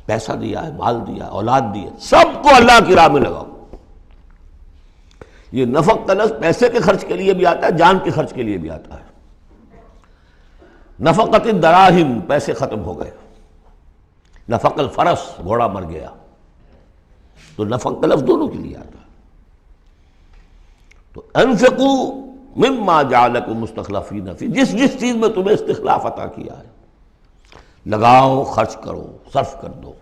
پیسہ دیا ہے، مال دیا، اولاد دی ہے، سب کو اللہ کی راہ میں لگاؤ۔ یہ نفق کا لفظ پیسے کے خرچ کے لیے بھی آتا ہے، جان کے خرچ کے لیے بھی آتا ہے۔ نفقت الدراہم، پیسے ختم ہو گئے۔ نفق الفرس، گھوڑا مر گیا۔ تو نفق کا لفظ دونوں کے لیے آتا ہے۔ تو انفقوا مما جعلکم مستخلفین فی، جس چیز میں تمہیں استخلاف عطا کیا ہے لگاؤ، خرچ کرو، صرف کر دو۔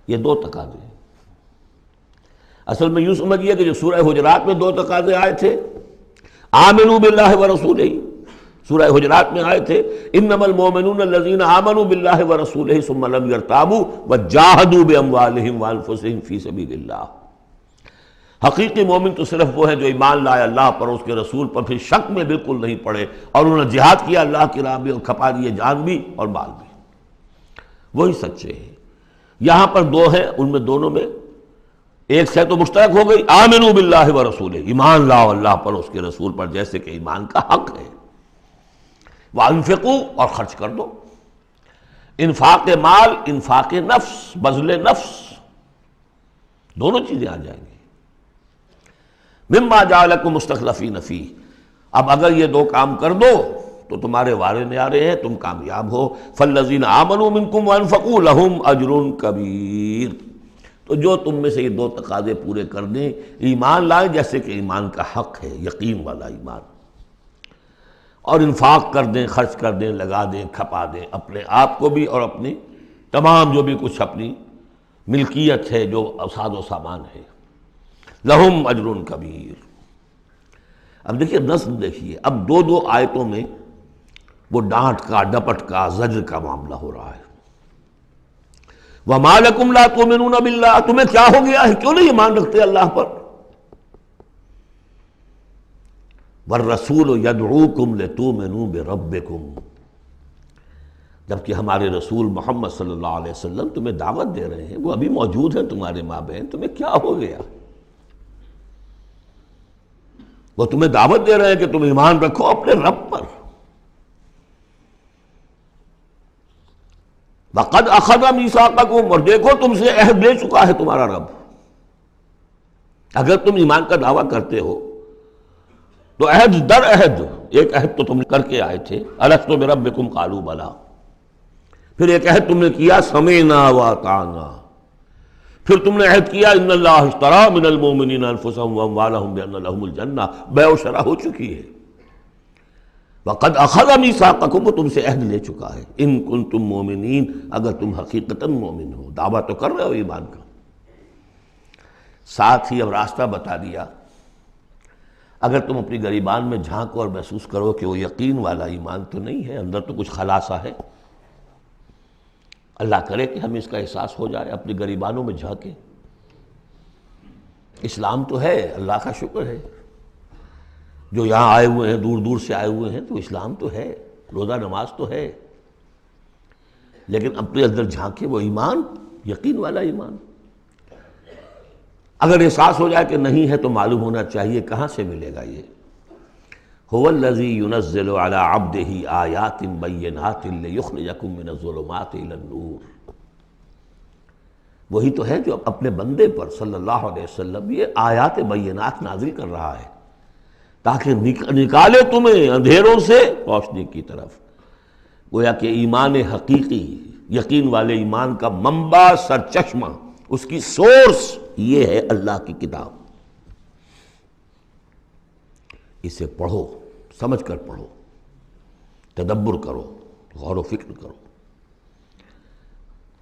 یہ دو تقاضے ہیں۔ اصل میں یوں سمجھیے کہ جو سورہ حجرات میں دو تقاضے آئے تھے، آمنوا باللہ ورسولہ، سورہ حجرات میں آئے تھے انما المؤمنون الذین آمنوا باللہ ورسولہ ثم لم یرتابوا وجاہدوا باموالہم وانفسہم فی سبیل اللہ۔ حقیقی مومن تو صرف وہ ہیں جو ایمان لائے اللہ پر اور اس کے رسول پر، پھر شک میں بالکل نہیں پڑے، اور انہوں نے جہاد کیا اللہ کی راہ میں اور کھپا دیے جان بھی اور مال بھی، وہی سچے ہیں۔ یہاں پر دو ہیں، ان میں دونوں میں ایک سے تو مشترک ہو گئی، آمنوا باللہ ورسولہ، ایمان لاؤ اللہ پر اور اس کے رسول پر جیسے کہ ایمان کا حق ہے۔ وانفقوا، اور خرچ کر دو۔ انفاق مال، انفاق نفس، بذل نفس، دونوں چیزیں آ جائیں گی۔ مما جعلکم مستخلفین فیہ، اب اگر یہ دو کام کر دو تو تمہارے وارے نیارے ہیں، تم کامیاب ہو۔ فالذین آمنوا منکم وانفقوا لہم اجر کبیر، تو جو تم میں سے یہ دو تقاضے پورے کر دیں، ایمان لائیں جیسے کہ ایمان کا حق ہے، یقین والا ایمان، اور انفاق کر دیں، خرچ کر دیں، لگا دیں، کھپا دیں، اپنے آپ کو بھی اور اپنی تمام جو بھی کچھ اپنی ملکیت ہے، جو ساز و سامان ہے، لہم اجر کبیر۔ اب دیکھیے نظم، دیکھیے اب دو آیتوں میں وہ ڈانٹ کا، ڈپٹ کا، زجر کا معاملہ ہو رہا ہے۔ وَمَا لَكُمْ لَا تُؤْمِنُونَ بِاللَّهِ، تمہیں کیا ہو گیا ہے، کیوں نہیں ایمان رکھتے اللہ پر؟ وَالرَّسُولُ يَدْعُوكُمْ لِتُؤْمِنُوا بِرَبِّكُمْ، جبکہ ہمارے رسول محمد صلی اللہ علیہ وسلم تمہیں دعوت دے رہے ہیں، وہ ابھی موجود ہیں تمہارے مابین، تمہیں کیا ہو گیا؟ وہ تمہیں دعوت دے رہے ہیں کہ تم ایمان رکھو اپنے رب پر۔ وَقَدْ أَخَذَ مِيثَاقَكُمْ، اور دیکھو تم سے عہد لے چکا ہے تمہارا رب۔ اگر تم ایمان کا دعویٰ کرتے ہو تو عہد در عہد، ایک عہد تو تم کر کے آئے تھے، أَلَسْتُ بِرَبِّكُمْ قَالُوا بَلَىٰ، پھر ایک عہد تم نے کیا سَمِعْنَا وَأَطَعْنَا، پھر تم نے عہد کیا ان اللہ اشتری من المؤمنین انفسهم واموالهم بان لهم الجنہ، بیع و شرح ہو چکی ہے۔ وقد اخذ میثاقکم، وہ تم سے عہد لے چکا ہے، ان کنتم مؤمنین، اگر تم حقیقتاً مومن ہو، دعویٰ تو کر رہے ہو ایمان کا۔ ساتھ ہی اب راستہ بتا دیا، اگر تم اپنی گریبان میں جھانکو اور محسوس کرو کہ وہ یقین والا ایمان تو نہیں ہے، اندر تو کچھ خلاصہ ہے، اللہ کرے کہ ہمیں اس کا احساس ہو جائے، اپنی گریبانوں میں جھانکیں۔ اسلام تو ہے، اللہ کا شکر ہے، جو یہاں آئے ہوئے ہیں، دور دور سے آئے ہوئے ہیں، تو اسلام تو ہے، روزہ نماز تو ہے، لیکن اپنے اندر جھانکے وہ ایمان، یقین والا ایمان۔ اگر احساس ہو جائے کہ نہیں ہے تو معلوم ہونا چاہیے کہاں سے ملے گا یہ۔ هو الذی ينزل على عبده آیات بینات لیخرجکم من الظلمات الى النور، وہی تو ہے جو اپنے بندے پر صلی اللہ علیہ وسلم یہ آیات بینات نازل کر رہا ہے تاکہ نکالے تمہیں اندھیروں سے روشنی کی طرف۔ گویا کہ ایمان حقیقی، یقین والے ایمان کا منبع، سرچشمہ، اس کی سورس یہ ہے اللہ کی کتاب۔ اسے پڑھو، سمجھ کر پڑھو، تدبر کرو، غور و فکر کرو،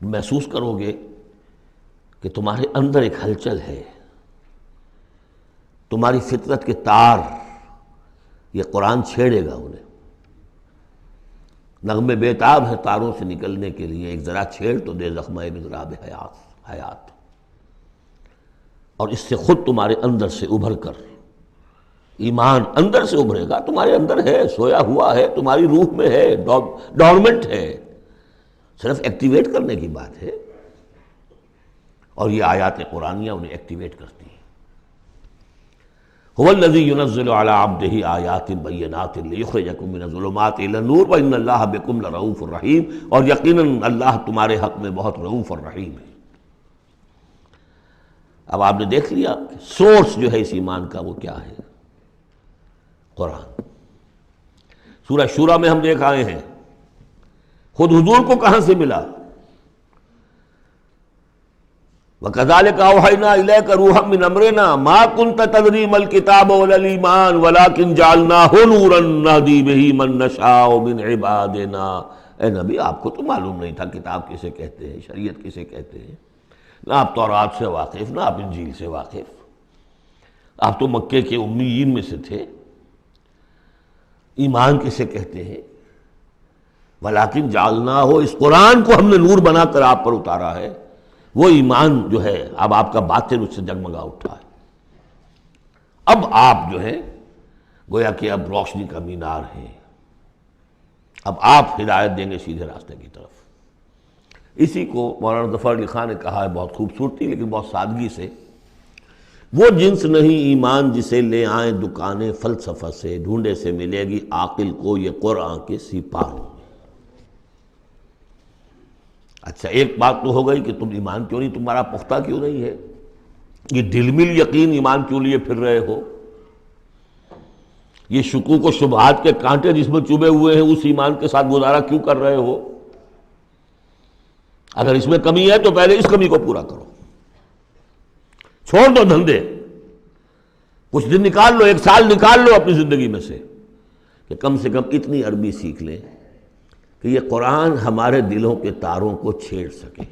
محسوس کرو گے کہ تمہارے اندر ایک ہلچل ہے، تمہاری فطرت کے تار، یہ قرآن چھیڑے گا انہیں۔ نغمے بیتاب ہے تاروں سے نکلنے کے لیے، ایک ذرا چھیڑ تو دے زخمہ مضراب حیات، اور اس سے خود تمہارے اندر سے ابھر کر ایمان اندر سے ابھرے گا۔ تمہارے اندر ہے، سویا ہوا ہے، تمہاری روح میں ہے، ڈورمنٹ ہے، صرف ایکٹیویٹ کرنے کی بات ہے، اور یہ آیات قرآنیہ انہیں ایکٹیویٹ کرتی ہیں۔ هو الذی ينزل على عبده آیات بینات لیخرجکم من الظلمات الی النور وان اللہ بکم لرؤوف رحیم، اور یقیناً اللہ تمہارے حق میں بہت رؤوف اور رحیم ہے۔ اب آپ نے دیکھ لیا کہ سورس جو ہے اس ایمان کا وہ کیا ہے، قرآن۔ سورہ شورى میں ہم دیکھ آئے ہیں خود حضور کو کہاں سے ملا، وَكَذَلِكَ أَوْحَيْنَا إِلَيْكَ رُوحًا مِّنْ أَمْرِنَا مَا كُنْتَ تَدْرِي مَا الْكِتَابُ وَلَا الْإِيمَانُ وَلَكِنْ جَعَلْنَاهُ نُورًا نَهْدِي بِهِ مَن نَّشَاءُ مِنْ عِبَادِنَا۔ اے نبی، آپ کو تو معلوم نہیں تھا کتاب کسے کہتے ہیں، شریعت کسے کہتے ہیں، نہ آپ تورات سے واقف، نہ آپ انجیل سے واقف، آپ تو مکے کے امیین میں سے تھے۔ ایمان کسے کہتے ہیں؟ وَلَكِنْ جَعَلْنَاهُ، اس قرآن کو ہم نے نور بنا کر آپ پر اتارا ہے۔ وہ ایمان جو ہے اب آپ کا باطن اس سے جگمگا اٹھا ہے، اب آپ جو ہے گویا کہ اب روشنی کا مینار ہیں، اب آپ ہدایت دیں گے سیدھے راستے کی طرف۔ اسی کو مولانا ظفر علی خان نے کہا ہے بہت خوبصورتی لیکن بہت سادگی سے، وہ جنس نہیں ایمان جسے لے آئیں دکانیں فلسفہ سے، ڈھونڈے سے ملے گی عاقل کو یہ قرآن کے سپاروں۔ اچھا، ایک بات تو ہو گئی کہ تم ایمان کیوں نہیں، تمہارا پختہ کیوں نہیں ہے، یہ ڈلمل یقین ایمان کیوں لیے پھر رہے ہو، یہ شکوک و شبہات کے کانٹے جس میں چبھے ہوئے ہیں اس ایمان کے ساتھ گزارا کیوں کر رہے ہو؟ اگر اس میں کمی ہے تو پہلے اس کمی کو پورا کرو، چھوڑ دو دھندے، کچھ دن نکال لو، ایک سال نکال لو اپنی زندگی میں سے کہ کم سے کم اتنی عربی سیکھ لیں کہ یہ قرآن ہمارے دلوں کے تاروں کو چھیڑ سکے۔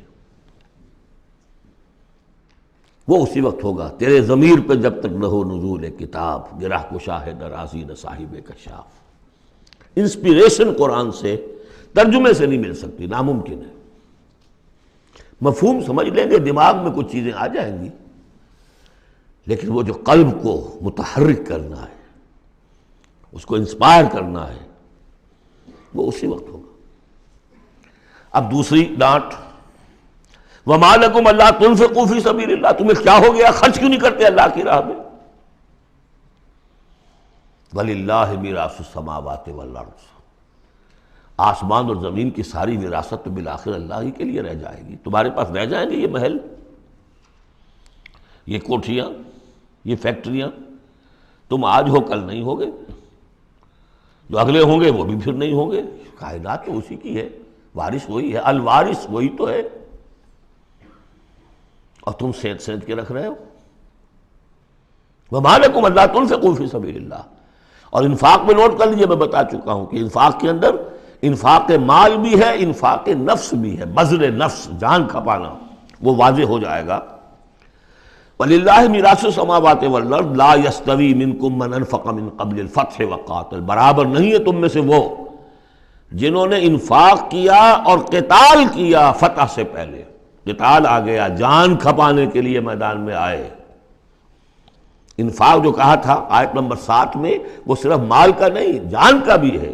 وہ اسی وقت ہوگا تیرے ضمیر پہ جب تک نہ ہو نزول کتاب، گرہ کشا ہے درازی نہ صاحب کشاف۔ انسپیریشن قرآن سے ترجمے سے نہیں مل سکتی، ناممکن ہے۔ مفہوم سمجھ لیں گے، دماغ میں کچھ چیزیں آ جائیں گی، لیکن وہ جو قلب کو متحرک کرنا ہے، اس کو انسپائر کرنا ہے، وہ اسی وقت ہوگا۔ اب دوسری ڈانٹ، وَمَا لَكُمْ أَلَّا تُنْفِقُوا فِي سَبِيلِ اللَّهِ، تمہیں کیا ہو گیا، خرچ کیوں نہیں کرتے اللہ کی راہ میں؟ وَلِلَّهِ مِيرَاثُ السَّمَاوَاتِ وَالْأَرْضِ، آسمان اور زمین کی ساری وراثت تو بالآخر اللہ ہی کے لیے رہ جائے گی۔ تمہارے پاس رہ جائیں گے یہ محل، یہ کوٹھیاں، یہ فیکٹریاں، تم آج ہو کل نہیں ہوگے، جو اگلے ہوں گے وہ بھی پھر نہیں ہوں گے۔ کائنات تو اسی کی ہے، وارث وہی ہے، الوارث وہی تو ہے، اور تم سینت کے رکھ رہے ہو۔ وَمَا لَكُمْ أَلَّا تُنْفِقُوا فِي سَبِيلِ اللَّهِ، اور انفاق میں نوٹ کر لیجیے، میں بتا چکا ہوں کہ انفاق کے اندر انفاق مال بھی ہے، انفاق نفس بھی ہے، بذل نفس، جان کھپانا، وہ واضح ہو جائے گا۔ وَلِلَّهِ مِيرَاثُ السَّمَاوَاتِ وَالْأَرْضِ لَا يَسْتَوِي مِنْكُمْ مَنْ أَنْفَقَ مِنْ قَبْلِ الْفَتْحِ وَقَاتَلَ، برابر نہیں ہے تم میں سے وہ جنہوں نے انفاق کیا اور قتال کیا فتح سے پہلے۔ قتال آ گیا، جان کھپانے کے لیے میدان میں آئے۔ انفاق جو کہا تھا آیت نمبر 7 میں، وہ صرف مال کا نہیں، جان کا بھی ہے،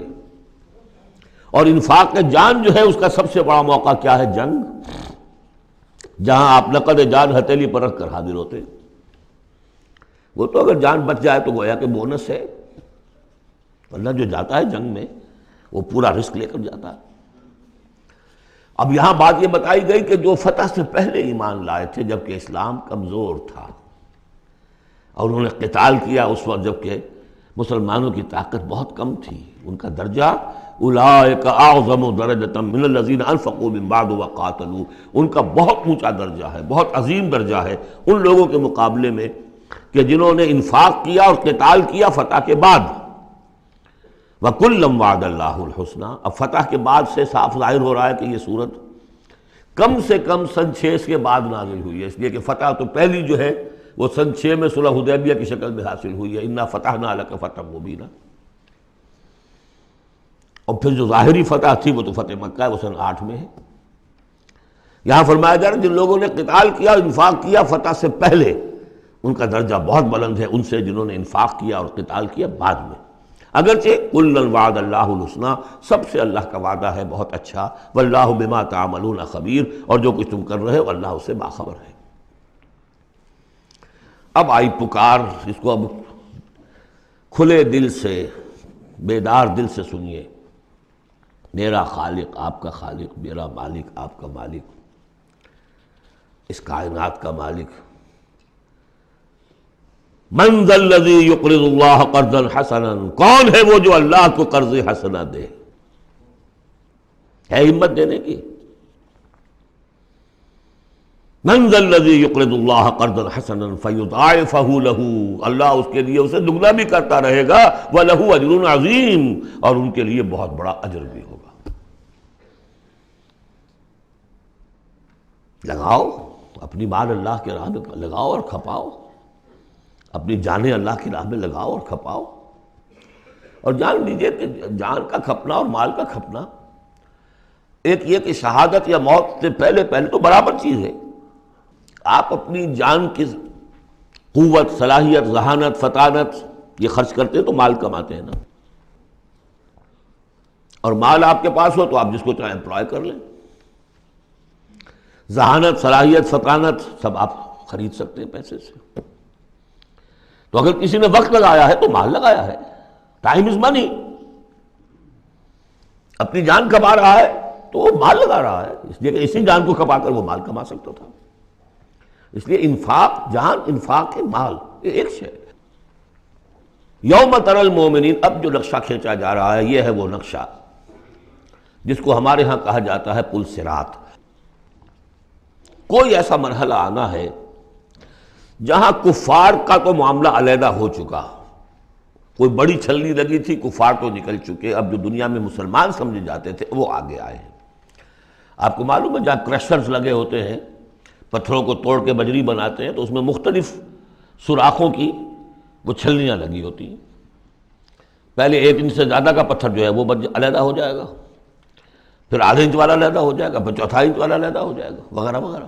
اور انفاق کا جان جو ہے اس کا سب سے بڑا موقع کیا ہے؟ جنگ، جہاں آپ نقد جان ہتھیلی پر رکھ کر حاضر ہوتے۔ وہ تو اگر جان بچ جائے تو گویا کہ بونس ہے، ورنہ جو جاتا ہے جنگ میں وہ پورا رسک لے کر جاتا ہے۔ اب یہاں بات یہ بتائی گئی کہ جو فتح سے پہلے ایمان لائے تھے جبکہ اسلام کمزور تھا، اور انہوں نے قتال کیا اس وقت جبکہ مسلمانوں کی طاقت بہت کم تھی، ان کا درجہ اولئک اعظم درجۃ من الذین انفقوا من بعد وقاتلوا، ان کا بہت اونچا درجہ ہے، بہت عظیم درجہ ہے ان لوگوں کے مقابلے میں کہ جنہوں نے انفاق کیا اور قتال کیا فتح کے بعد۔ وَكُلًّا وَعَدَ اللَّهُ الْحُسْنَىٰ، اب فتح کے بعد سے صاف ظاہر ہو رہا ہے کہ یہ صورت کم سے کم سن 6 کے بعد نازل ہوئی ہے، اس لیے کہ فتح تو پہلی جو ہے وہ سن 6 میں صلح حدیبیہ کی شکل میں حاصل ہوئی ہے، اِنَّا فَتَحْنَا لَكَ فَتْحًا مُبِينًا، اور پھر جو ظاہری فتح تھی وہ تو فتح مکہ ہے، وہ سن 8 میں ہے۔ یہاں فرمایا جا رہا ہے جن لوگوں نے قتال کیا اور انفاق کیا فتح سے پہلے، ان کا درجہ بہت بلند ہے ان سے جنہوں نے انفاق کیا اور قتال کیا بعد میں۔ اگرچہ کُلًّا وعد اللہ الحسنیٰ، سب سے اللہ کا وعدہ ہے بہت اچھا، واللہ بما تعملون خبیر، اور جو کچھ تم کر رہے ہو اللہ اس سے باخبر ہے۔ اب آئی پکار، اس کو اب کھلے دل سے بیدار دل سے سنیے۔ میرا خالق آپ کا خالق، میرا مالک آپ کا مالک، اس کائنات کا مالک، من ذا الذی یقرض اللہ قرضا حسنا، کون ہے وہ جو اللہ کو قرض حسنا دے؟ ہے ہمت دینے کی؟ من ذا الذی یقرض اللہ قرضا حسنا فیضاعفہ لہ، اللہ اس کے لیے اسے دگنا بھی کرتا رہے گا، وَلَهُ أَجْرٌ عَظِيمٌ، اور ان کے لیے بہت بڑا اجر بھی ہوگا۔ لگاؤ اپنی مال اللہ کے راہ میں لگاؤ اور کھپاؤ، اپنی جانیں اللہ کی راہ میں لگاؤ اور کھپاؤ، اور جان لیجیے کہ جان کا کھپنا اور مال کا کھپنا ایک یہ کہ شہادت یا موت سے پہلے تو برابر چیز ہے۔ آپ اپنی جان کی قوت، صلاحیت، ذہانت، فطانت یہ خرچ کرتے ہیں تو مال کماتے ہیں نا، اور مال آپ کے پاس ہو تو آپ جس کو چاہیں امپلائے کر لیں، ذہانت، صلاحیت، فطانت سب آپ خرید سکتے ہیں پیسے سے۔ تو اگر کسی نے وقت لگایا ہے تو مال لگایا ہے، ٹائم از منی، اپنی جان کما رہا ہے تو وہ مال لگا رہا ہے، اس لیے کہ اسی جان کو کما کر وہ مال کما سکتا تھا۔ اس لیے انفاق جان، انفاق مال، یہ ایک شے ہے۔ یوم تری المومنین، اب جو نقشہ کھینچا جا رہا ہے یہ ہے وہ نقشہ جس کو ہمارے ہاں کہا جاتا ہے پل صراط۔ کوئی ایسا مرحلہ آنا ہے جہاں کفار کا تو معاملہ علیحدہ ہو چکا، کوئی بڑی چھلنی لگی تھی، کفار تو نکل چکے، اب جو دنیا میں مسلمان سمجھے جاتے تھے وہ آگے آئے ہیں۔ آپ کو معلوم ہے جہاں کرشرز لگے ہوتے ہیں، پتھروں کو توڑ کے بجری بناتے ہیں، تو اس میں مختلف سوراخوں کی وہ چھلنیاں لگی ہوتی ہیں۔ پہلے 1 انچ سے زیادہ کا پتھر جو ہے وہ علیحدہ ہو جائے گا، پھر ½ انچ والا علیحدہ ہو جائے گا، پھر 1/4 انچ والا علیحدہ ہو جائے گا، وغیرہ وغیرہ۔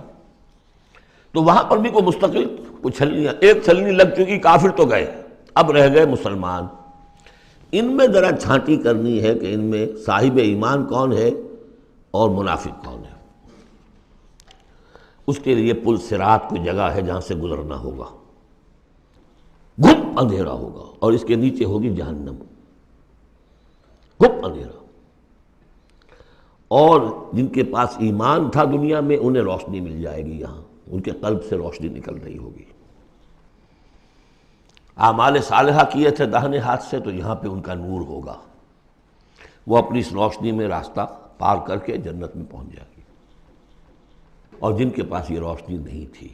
تو وہاں پر بھی کوئی مستقل کوئی چھلنیاں، ایک چھلنی لگ چکی، کافر تو گئے، اب رہ گئے مسلمان۔ ان میں ذرا چھانٹی کرنی ہے کہ ان میں صاحب ایمان کون ہے اور منافق کون ہے۔ اس کے لیے پل صراط کوئی جگہ ہے جہاں سے گزرنا ہوگا، گھپ اندھیرا ہوگا اور اس کے نیچے ہوگی جہنم، گھپ اندھیرا، اور جن کے پاس ایمان تھا دنیا میں انہیں روشنی مل جائے گی، یہاں ان کے قلب سے روشنی نکل رہی ہوگی۔ اعمال صالحہ کیے تھے داہنے ہاتھ سے تو یہاں پہ ان کا نور ہوگا، وہ اپنی اس روشنی میں راستہ پار کر کے جنت میں پہنچ جائے گی۔ اور جن کے پاس یہ روشنی نہیں تھی،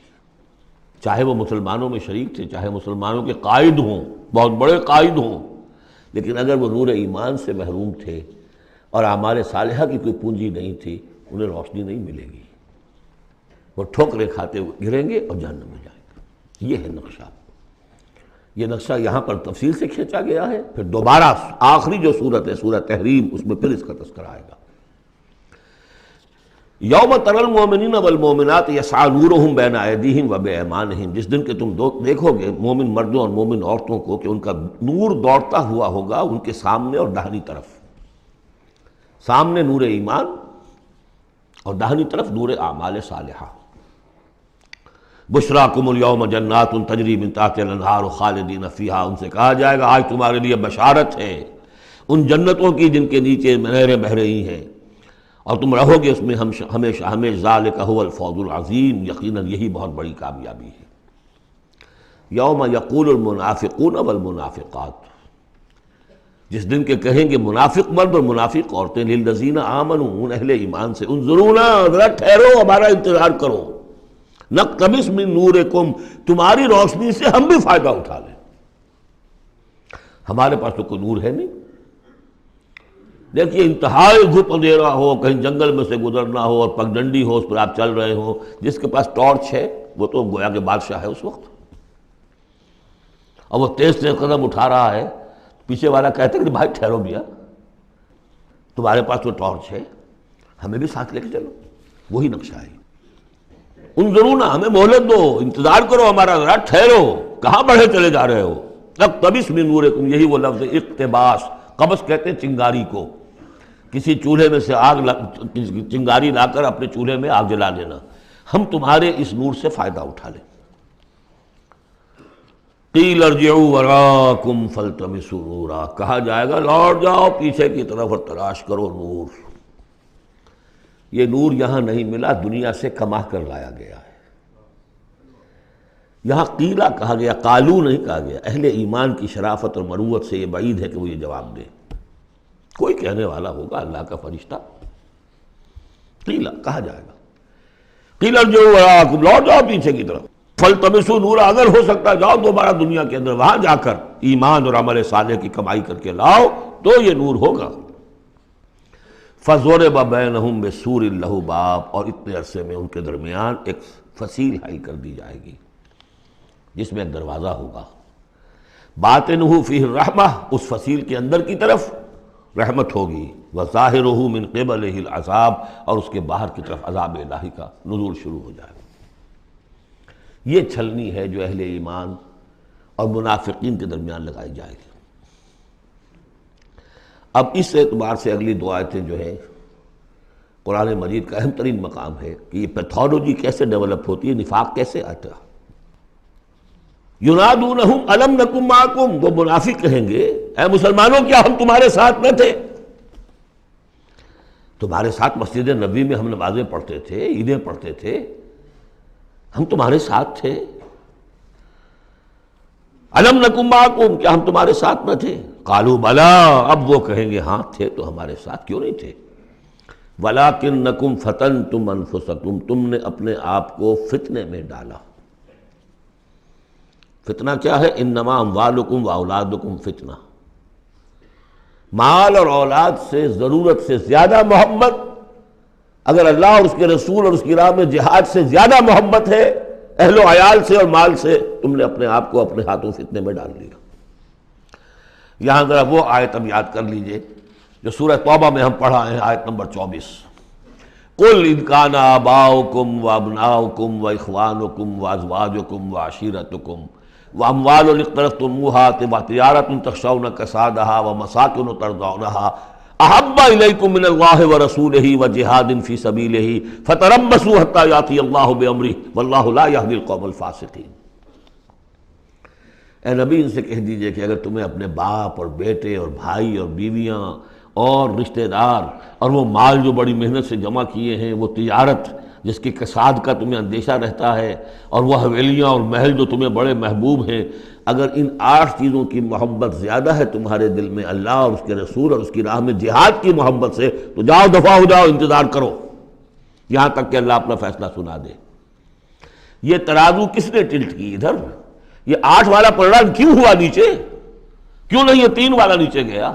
چاہے وہ مسلمانوں میں شریک تھے، چاہے مسلمانوں کے قائد ہوں، بہت بڑے قائد ہوں، لیکن اگر وہ نور ایمان سے محروم تھے اور اعمال صالحہ کی کوئی پونجی نہیں تھی، انہیں روشنی نہیں ملے گی، وہ ٹھوکریں کھاتے ہوئے گریں گے اور جہنم میں جائیں گے۔ یہ ہے نقشہ۔ یہ نقشہ یہاں پر تفصیل سے کھینچا گیا ہے، پھر دوبارہ آخری جو صورت ہے سورہ تحریم، اس میں پھر اس کا تذکرہ آئے گا۔ یوم تری المؤمنین والمؤمنات یسعی نورہم بین ایدیہم وبایمانہم، جس دن کہ تم دیکھو گے مومن مردوں اور مومن عورتوں کو کہ ان کا نور دوڑتا ہوا ہوگا ان کے سامنے اور داہنی طرف، سامنے نور ایمان اور داہنی طرف نور اعمال صالحہ۔ بشراکم اليوم جنات تجری من تحتها الانہار خالدین فیہا، ان سے کہا جائے گا آج تمہارے لیے بشارت ہے ان جنتوں کی جن کے نیچے نہریں بہہ رہی ہیں اور تم رہو گے اس میں ہمیشہ ہمیشہ، ذالک هو الفوز العظیم، یقیناً یہی بہت بڑی کامیابی ہے۔ یوم یقول المنافقون والمنافقات، جس دن کے کہیں گے منافق مرد اور منافق عورتیں للذین آمنوا، ان اہل ایمان سے، انظرونا، ذرا ٹھہرو، ہمارا انتظار کرو، نقتبس من نورکم، تمہاری روشنی سے ہم بھی فائدہ اٹھا لیں۔ ہمارے پاس تو کوئی نور ہے نہیں۔ دیکھیے انتہائی گھپ اندھیرا ہو، کہیں جنگل میں سے گزرنا ہو اور پگڈنڈی ہو، اس پر آپ چل رہے ہو، جس کے پاس ٹارچ ہے وہ تو گویا کہ بادشاہ ہے اس وقت، اور وہ تیز تیز قدم اٹھا رہا ہے، پیچھے والا کہتا ہے کہ بھائی ٹھہرو بھیا، تمہارے پاس تو ٹارچ ہے، ہمیں بھی ساتھ لے کے چلو۔ وہی نقشہ ہے، انظرونا، ہمیں مہلت دو، انتظار کرو ہمارا، ذرا ٹھہرو، کہاں بڑھے چلے جا رہے ہو۔ اقتبس من نورکم، یہی وہ لفظ ہے اقتباس، قبس کہتے ہیں چنگاری کو، کسی چولہے میں سے چنگاری لا کر اپنے چولہے میں آگ جلا دینا، ہم تمہارے اس نور سے فائدہ اٹھا لیں۔ قیل ارجعوا وراءکم فالتمسوا نورا، کہا جائے گا لوٹ جاؤ پیچھے کی طرف اور تلاش کرو نور۔ یہ نور یہاں نہیں ملا، دنیا سے کما کر لایا گیا ہے۔ یہاں قیلہ کہا گیا، قالو نہیں کہا گیا۔ اہل ایمان کی شرافت اور مروت سے یہ بعید ہے کہ وہ یہ جواب دے۔ کوئی کہنے والا ہوگا اللہ کا فرشتہ، قیلہ کہا جائے گا، قیل ارجعوا وراءکم، لوٹ جاؤ پیچھے کی طرف، فالتمسوا نورا، اگر ہو سکتا جاؤ دوبارہ دنیا کے اندر، وہاں جا کر ایمان اور عمل صالح کی کمائی کر کے لاؤ تو یہ نور ہوگا۔ فضرب بینہم بسور لہ باب، اور اتنے عرصے میں ان کے درمیان ایک فصیل حائل کر دی جائے گی جس میں ایک دروازہ ہوگا، باطنہ فیہ الرحمہ، اس فصیل کے اندر کی طرف رحمت ہوگی، وظاہرہ من قبلہ العذاب، اور اس کے باہر کی طرف عذاب الہی کا نزول شروع ہو جائے گا۔ یہ چھلنی ہے جو اہل ایمان اور منافقین کے درمیان لگائی جائے گی۔ اب اس اعتبار سے اگلی دو آیتیں جو ہیں قرآن مجید کا اہم ترین مقام ہے کہ یہ پیتھولوجی کیسے ڈیولپ ہوتی ہے، نفاق کیسے آتا ہے۔ ینادونہم الم نکن معکم، وہ منافق کہیں گے اے مسلمانوں کیا ہم تمہارے ساتھ نہ تھے؟ تمہارے ساتھ مسجد نبوی میں ہم نمازیں پڑھتے تھے، عیدیں پڑھتے تھے، ہم تمہارے ساتھ تھے۔ الم نکن معکم، کیا ہم تمہارے ساتھ نہ تھے؟ قالوا بلا، اب وہ کہیں گے ہاں تھے تو ہمارے ساتھ، کیوں نہیں تھے؟ ولکنکم فتنتم انفسکم، تم نے اپنے آپ کو فتنے میں ڈالا۔ فتنہ کیا ہے؟ انما اموالکم واولادکم فتنہ، مال اور اولاد سے ضرورت سے زیادہ محبت، اگر اللہ اور اس کے رسول اور اس کی راہ میں جہاد سے زیادہ محبت ہے اہل و عیال سے اور مال سے، تم نے اپنے آپ کو اپنے ہاتھوں فتنے میں ڈال لیا۔ یہاں ذرا وہ آیت اب یاد کر لیجئے جو سورہ توبہ میں ہم پڑھا ہے، آیت نمبر 24، قل ان کان آباؤکم وابناؤکم واخوانکم وازواجکم وعشیرتکم واموال اقترفتموها وتجارۃ تخشون کسادها ومساکن ترضونها احب الیکم من اللہ ورسولہ وجہاد فی سبیلہ فتربصوا حتی یاتی اللہ بامرہ واللہ لا یہدی القوم الفاسقین۔ اے نبی ان سے کہہ دیجئے کہ اگر تمہیں اپنے باپ اور بیٹے اور بھائی اور بیویاں اور رشتہ دار اور وہ مال جو بڑی محنت سے جمع کیے ہیں، وہ تجارت جس کے کساد کا تمہیں اندیشہ رہتا ہے، اور وہ حویلیاں اور محل جو تمہیں بڑے محبوب ہیں، اگر ان 8 چیزوں کی محبت زیادہ ہے تمہارے دل میں اللہ اور اس کے رسول اور اس کی راہ میں جہاد کی محبت سے، تو جاؤ دفع ہو جاؤ، انتظار کرو یہاں تک کہ اللہ اپنا فیصلہ سنا دے۔ یہ ترازو کس نے ٹلٹ کی ادھر؟ یہ 8 والا پلڑا کیوں ہوا نیچے؟ کیوں نہیں یہ 3 والا نیچے گیا؟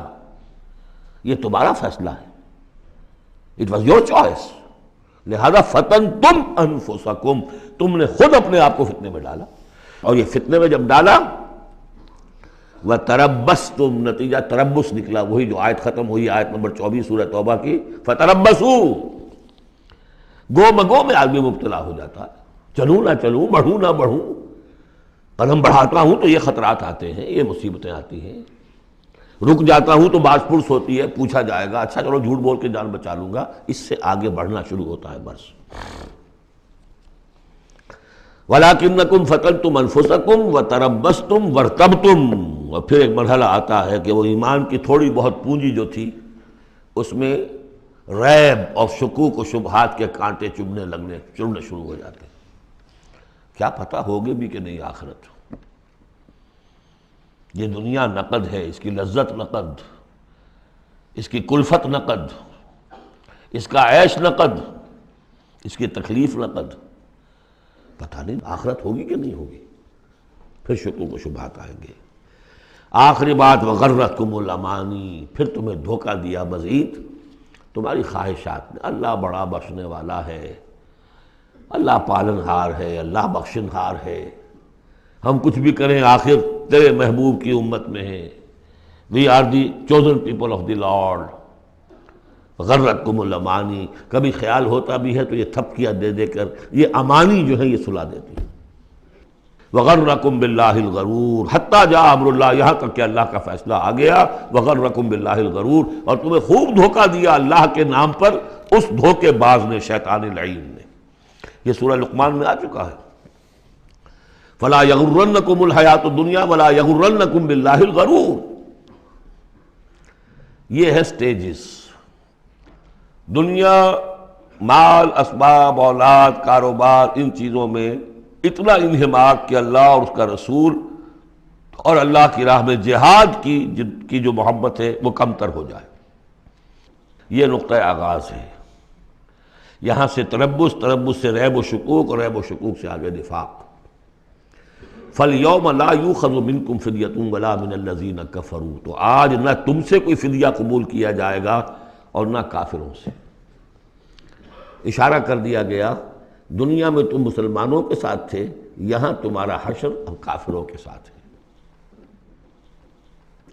یہ تمہارا فیصلہ ہے، اٹ واز یور چوائس، لہذا فتنتم انفسکم، تم نے خود اپنے آپ کو فتنے میں ڈالا، اور یہ فتنے میں جب ڈالا وتربصتم، نتیجہ تربص نکلا، وہی جو آیت ختم ہوئی آیت نمبر 24 سورہ توبہ کی، فتربصوا، گو مگو میں آدمی مبتلا ہو جاتا ہے، چلوں نہ چلوں، بڑھوں نہ بڑھوں، قدم بڑھاتا ہوں تو یہ خطرات آتے ہیں، یہ مصیبتیں آتی ہیں، رک جاتا ہوں تو باز پرس ہوتی ہے، پوچھا جائے گا، اچھا چلو جھوٹ بول کے جان بچا لوں گا، اس سے آگے بڑھنا شروع ہوتا ہے بس۔ وَلَكِنَّكُمْ فَتَنْتُمْ أَنفُسَكُمْ وَتَرَبَّصْتُمْ وَارْتَبْتُمْ، اور پھر ایک مرحلہ آتا ہے کہ وہ ایمان کی تھوڑی بہت پونجی جو تھی اس میں ریب اور شکوک و شبہات کے کانٹے چبھنے شروع ہو جاتے ہیں، کیا پتہ ہوگی بھی کہ نہیں آخرت، یہ دنیا نقد ہے، اس کی لذت نقد، اس کی کلفت نقد، اس کا عیش نقد، اس کی تکلیف نقد. پتہ نہیں آخرت ہوگی کہ نہیں ہوگی. پھر شکوک و شبہات آئیں گے. آخری بات وغرتکم الامانی، پھر تمہیں دھوکہ دیا مزید تمہاری خواہشات نے. اللہ بڑا بخشنے والا ہے، اللہ پالن ہار ہے، اللہ بخشن ہار ہے. ہم کچھ بھی کریں آخر تیرے محبوب کی امت میں ہیں. We are the chosen people of the lord. غرتکم الامانی، کبھی خیال ہوتا بھی ہے تو یہ تھپکیاں دے دے کر یہ امانی جو ہے یہ سلا دیتی ہے. وغرکم باللہ الغرور حتی جاء امر اللہ، یہاں تک کہ اللہ کا فیصلہ آ گیا. وغرکم باللہ الغرور، اور تمہیں خوب دھوکہ دیا اللہ کے نام پر اس دھوکے باز نے، شیطان لعین نے. یہ سورہ لقمان میں آ چکا ہے. فلا یغرنکم الحیات الدنیا ولا یغرنکم باللہ الغرور. یہ ہے سٹیجز. دنیا، مال، اسباب، اولاد، کاروبار، ان چیزوں میں اتنا انہماک کہ اللہ اور اس کا رسول اور اللہ کی راہ میں جہاد کی جو محبت ہے وہ کمتر ہو جائے. یہ نقطہ آغاز ہے. یہاں سے تربص سے ریب و شکوک، اور ریب و شکوک سے آگے نفاق. فَالْيَوْمَ لَا يُؤْخَذُ مِنْكُمْ فِدْيَةٌ وَلَا مِنَ الَّذِينَ كَفَرُوا، تو آج نہ تم سے کوئی فدیہ قبول کیا جائے گا اور نہ کافروں سے. اشارہ کر دیا گیا دنیا میں تم مسلمانوں کے ساتھ تھے، یہاں تمہارا حشر ہم کافروں کے ساتھ ہے.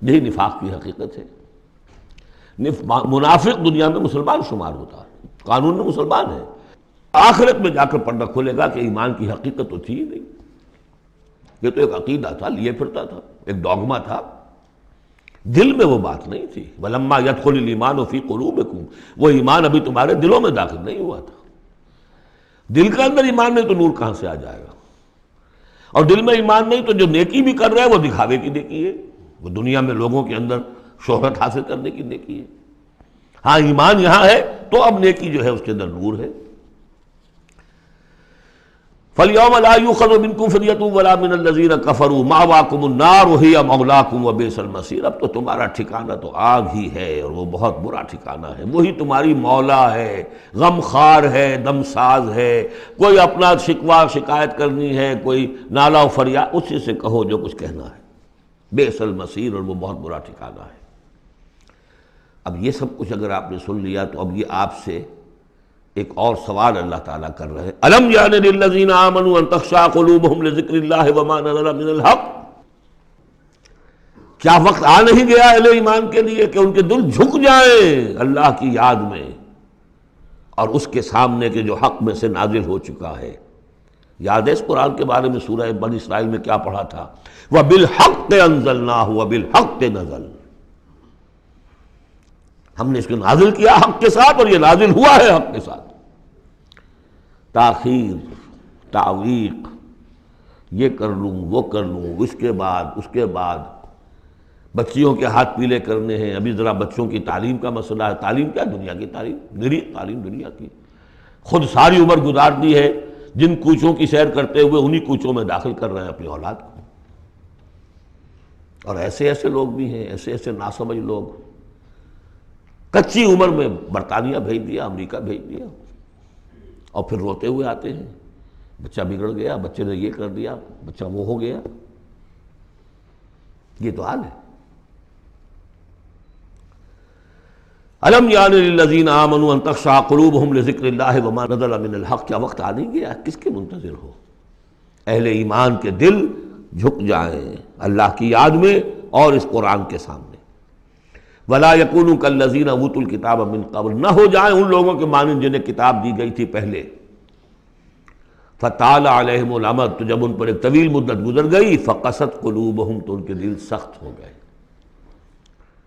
یہی نفاق کی حقیقت ہے. منافق دنیا میں مسلمان شمار ہوتا ہے، قانون میں مسلمان ہے. آخرت میں جا کر پردہ کھلے گا کہ ایمان کی حقیقت تو تھی ہی نہیں. یہ تو ایک عقیدہ تھا، لیے پھرتا تھا، ایک ڈوگما تھا. دل میں وہ بات نہیں تھی. وَلَمَّا يَدْخُلِ الْإِيمَانُ فِي قُلُوبِكُمْ، وہ ایمان ابھی تمہارے دلوں میں داخل نہیں ہوا تھا. دل کے اندر ایمان نہیں تو نور کہاں سے آ جائے گا؟ اور دل میں ایمان نہیں تو جو نیکی بھی کر رہا ہے وہ دکھاوے کی نیکی ہے، وہ دنیا میں لوگوں کے اندر شہرت حاصل کرنے کی نیکی ہے. ہاں ایمان یہاں ہے تو اب نیکی جو ہے اس کے اندر نور ہے. فَالْيَوْمَ لَا يُؤْخَذُ مِنْكُمْ فِدْيَةٌ وَلَا مِنَ الَّذِينَ كَفَرُوا مَأْوَاكُمُ النَّارُ وَهِيَ مَوْلَاكُمْ وَبِئْسَ الْمَصِيرُ. اب تو تمہارا ٹھکانہ تو آگ ہی ہے اور وہ بہت برا ٹھکانہ ہے. وہی تمہاری مولا ہے، غم خار ہے، دم ساز ہے. کوئی اپنا شکوہ شکایت کرنی ہے، کوئی نالا و فریاد، اسی سے کہو جو کچھ کہنا ہے. بئس المصیر، اور وہ بہت برا ٹھکانہ ہے. اب یہ سب کچھ اگر آپ نے سن لیا تو اب یہ آپ سے ایک اور سوال اللہ تعالیٰ کر رہے ہیں. الم یعن للذین آمنوا ان تخشع قلوبہم لذکر اللہ وما نزل من الحق. کیا وقت آ نہیں گیا اہل ایمان کے لیے کہ ان کے دل جھک جائیں اللہ کی یاد میں اور اس کے سامنے کے جو حق میں سے نازل ہو چکا ہے. یاد ہے اس قرآن کے بارے میں سورہ بنی اسرائیل میں کیا پڑھا تھا؟ وَبِالْحَقِّ أَنزَلْنَاهُ وَبِالْحَقِّ نَزَلَ. ہم نے اس کو نازل کیا حق کے ساتھ اور یہ نازل ہوا ہے حق کے ساتھ. تاخیر، تعویق، یہ کر لوں وہ کر لوں، اس کے بعد بچیوں کے ہاتھ پیلے کرنے ہیں. ابھی ذرا بچوں کی تعلیم کا مسئلہ ہے. تعلیم کیا؟ دنیا کی تعلیم، نری تعلیم دنیا کی. خود ساری عمر گزار دی ہے جن کوچوں کی سیر کرتے ہوئے انہی کوچوں میں داخل کر رہے ہیں اپنی اولاد کو. اور ایسے لوگ بھی ہیں، ایسے ناسمجھ لوگ. کچی عمر میں برطانیہ بھیج دیا، امریکہ بھیج دیا، اور پھر روتے ہوئے آتے ہیں بچہ بگڑ گیا، بچے نے یہ کر دیا، بچہ وہ ہو گیا. یہ تو حال ہے. الم یعن للذین آمنوا ان تخشع قلوبہم لذکر اللہ وما نزل من الحق. کیا وقت آ نہیں گیا؟ کس کے منتظر ہو؟ اہل ایمان کے دل جھک جائیں اللہ کی یاد میں اور اس قرآن کے سامنے. ولا یکونوا کالذین اوتوا الکتاب من قبل، نہ ہو جائیں ان لوگوں کے مانند جنہیں کتاب دی گئی تھی پہلے. فطال علیہم الامد، تو جب ان پر ایک طویل مدت گزر گئی، فقست قلوبہم، تو ان کے دل سخت ہو گئے.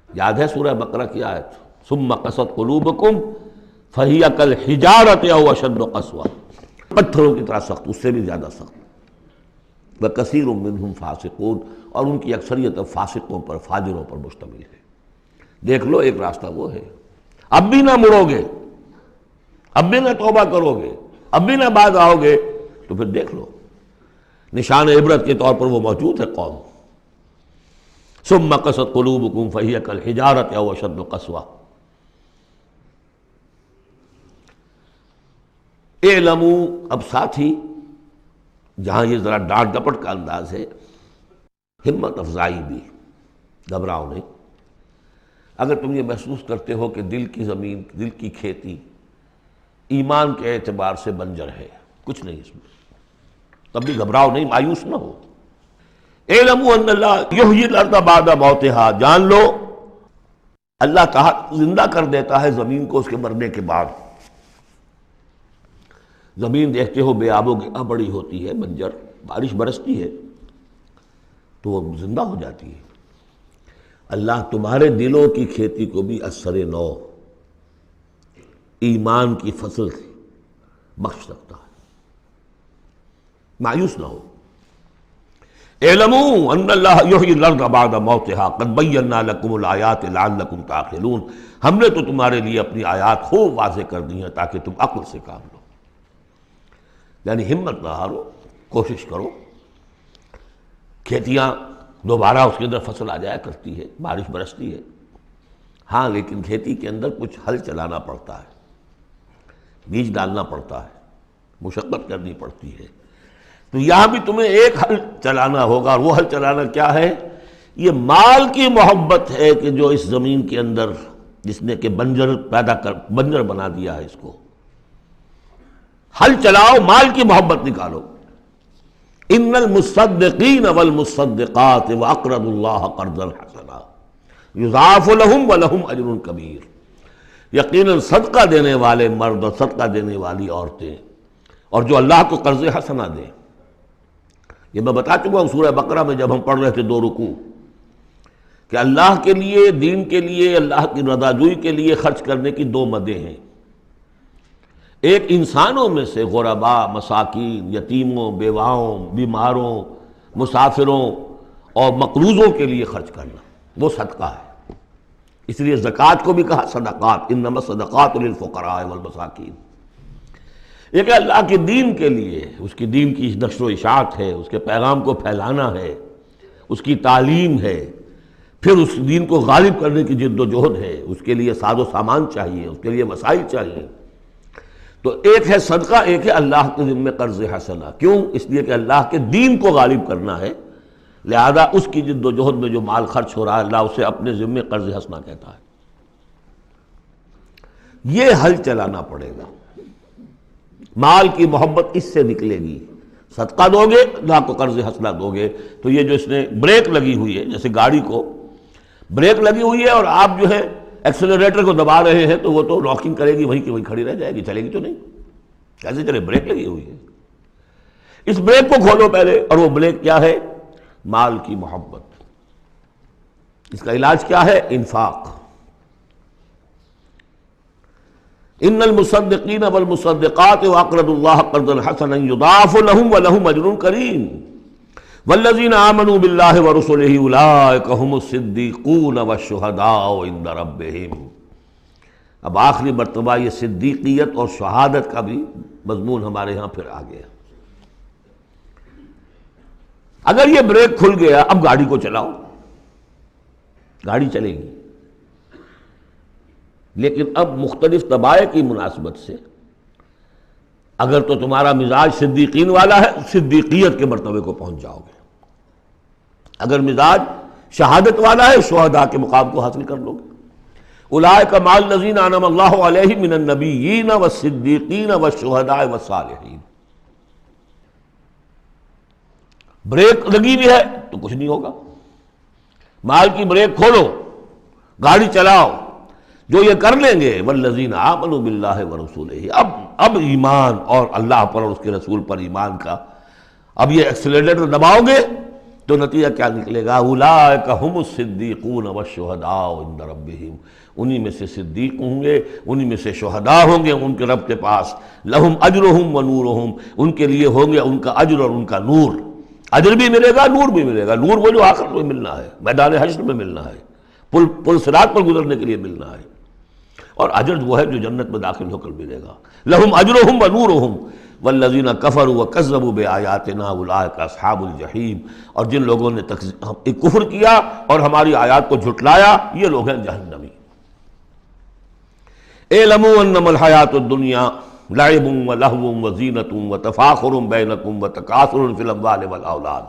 یاد ہے سورہ بقرہ کی آیت؟ ثم قست قلوبکم فہی کالحجارۃ او اشد قسوہ. پتھروں کی طرح سخت، اس سے بھی زیادہ سخت. وکثیر منہم فاسقون، اور ان کی اکثریت فاسقوں پر، فاجروں پر مشتمل ہے. دیکھ لو ایک راستہ وہ ہے. اب بھی نہ مڑو گے، اب بھی نہ توبہ کرو گے، اب بھی نہ باز آؤ گے، تو پھر دیکھ لو نشان عبرت کے طور پر وہ موجود ہے قوم. ثم قست قلوبکم فہی کالحجارۃ او اشد قسوہ. اعلموا، اب ساتھ ہی جہاں یہ ذرا ڈانٹ ڈپٹ کا انداز ہے، ہمت افزائی بھی، گھبراؤ نہیں۔ اگر تم یہ محسوس کرتے ہو کہ دل کی زمین، دل کی کھیتی ایمان کے اعتبار سے بنجر ہے، کچھ نہیں اس میں، تب بھی گھبراؤ نہیں، مایوس نہ ہو۔ اعلموا ان اللہ یحیی الارض بعد موتہا، جان لو اللہ تعالیٰ زندہ کر دیتا ہے زمین کو اس کے مرنے کے بعد۔ زمین دیکھتے ہو بے آب و گیا بڑی ہوتی ہے، بنجر، بارش برستی ہے تو وہ زندہ ہو جاتی ہے۔ اللہ تمہارے دلوں کی کھیتی کو بھی اثر نو، ایمان کی فصل بخش سکتا ہے، مایوس نہ ہو۔ اعلموا ان اللہ یحیی الارض بعد موتہا قد بینا لکم الآیات لعلکم تعقلون، ہم نے تو تمہارے لیے اپنی آیات خوب واضح کر دی ہیں تاکہ تم عقل سے کام لو۔ یعنی ہمت نہ ہارو، کوشش کرو۔ کھیتیاں دوبارہ اس کے اندر فصل آ جایا کرتی ہے، بارش برستی ہے، ہاں لیکن کھیتی کے اندر کچھ ہل چلانا پڑتا ہے، بیج ڈالنا پڑتا ہے، مشقت کرنی پڑتی ہے۔ تو یہاں بھی تمہیں ایک ہل چلانا ہوگا، اور وہ ہل چلانا کیا ہے؟ یہ مال کی محبت ہے کہ جو اس زمین کے اندر جس نے کہ بنجر بنا دیا ہے، اس کو ہل چلاؤ، مال کی محبت نکالو۔ ان المصدقین والمصدقات واقرضوا اللہ قرضا حسنا یضاعف لهم ولهم اجر کبیر، یقیناً صدقہ دینے والے مرد اور صدقہ دینے والی عورتیں، اور جو اللہ کو قرض حسنہ دیں، یہ میں بتا چکا ہوں سورہ بقرہ میں جب ہم پڑھ رہے تھے 2 رکوع، کہ اللہ کے لیے، دین کے لیے، اللہ کی رضا جوئی کے لیے خرچ کرنے کی 2 مدیں ہیں۔ ایک انسانوں میں سے غرباء، مساکین، یتیموں، بیواؤں، بیماروں، مسافروں اور مقروضوں کے لیے خرچ کرنا، وہ صدقہ ہے۔ اس لیے زکوٰۃ کو بھی کہا صدقات، انما الصدقات للفقراء والمساکین۔ ایک اللہ کے دین کے لیے، اس کی دین کی نشر و اشاعت ہے، اس کے پیغام کو پھیلانا ہے، اس کی تعلیم ہے، پھر اس دین کو غالب کرنے کی جد و جہد ہے، اس کے لیے ساز و سامان چاہیے، اس کے لیے وسائل چاہیے۔ تو ایک ہے صدقہ، ایک ہے اللہ کے ذمہ قرض حسنہ۔ کیوں؟ اس لیے کہ اللہ کے دین کو غالب کرنا ہے، لہذا اس کی جد و جہد میں جو مال خرچ ہو رہا ہے اللہ اسے اپنے ذمہ قرض حسنہ کہتا ہے۔ یہ حل چلانا پڑے گا، مال کی محبت اس سے نکلے گی۔ صدقہ دو گے، اللہ کو قرض حسنہ دو گے، تو یہ جو اس نے بریک لگی ہوئی ہے، جیسے گاڑی کو بریک لگی ہوئی ہے اور آپ جو ہے ایکسلریٹر کو دبا رہے ہیں تو وہ تو راکنگ کرے گی، وہیں کی وہیں کھڑی رہ جائے گی، چلے گی تو نہیں، کیسے چلے؟ بریک لگی ہوئی ہے۔ اس بریک کو کھولو پہلے، اور وہ بریک کیا ہے؟ مال کی محبت۔ اس کا علاج کیا ہے؟ انفاق۔ ان المصدقین والمصدقات واقرضوا اللہ قرضا حسنا یضاعف لهم ولهم اجر کریم والذین آمنوا باللہ ورسلہ اولئک هم الصدیقون والشہداء عند ربہم۔ اب آخری مرتبہ یہ صدیقیت اور شہادت کا بھی مضمون ہمارے ہاں پھر آ گیا۔ اگر یہ بریک کھل گیا، اب گاڑی کو چلاؤ، گاڑی چلے گی، لیکن اب مختلف طبائع کی مناسبت سے اگر تو تمہارا مزاج صدیقین والا ہے، صدیقیت کے مرتبے کو پہنچ جاؤ گے۔ اگر مزاج شہادت والا ہے، شہداء کے مقام کو حاصل کر لو گے۔ اولئک مع الذین انعم اللہ علیہم من النبیین والصدیقین والشہداء والصالحین۔ بریک لگی بھی ہے تو کچھ نہیں ہوگا، مال کی بریک کھولو، گاڑی چلاؤ۔ جو یہ کر لیں گے والذین آمنوا باللہ ورسولہ، اب ایمان اور اللہ پر اور اس کے رسول پر ایمان کا، اب یہ ایکسیلریٹر دباؤ گے تو نتیجہ کیا نکلے گا؟ اولئک هم الصدیقون والشہداء عند ربہم، انہی میں سے صدیق ہوں گے، انہی میں سے شہداء ہوں گے ان کے رب کے پاس۔ لہم اجرہم ونورہم، ان کے لیے ہوں گے ان کا اجر اور ان کا نور۔ اجر بھی ملے گا، نور بھی ملے گا۔ نور وہ جو آخرت میں ملنا ہے، میدان حشر میں ملنا ہے، پل صراط پر گزرنے کے لیے ملنا ہے، اور اجر وہ ہے جو جنت میں داخل ہو کر ملے گا۔ لہم اجرہم ونورہم والذین کفروا وکذبوا بآیاتنا اولئک اصحاب الجحیم، اور جن لوگوں نے کفر کیا اور ہماری آیات کو جھٹلایا، یہ لوگ ہیں جہنمی۔ اعلموا انما الحیات الدنیا لعب ولہو وزینۃ وتفاخر بینکم وتکاثر فی الاموال والاولاد۔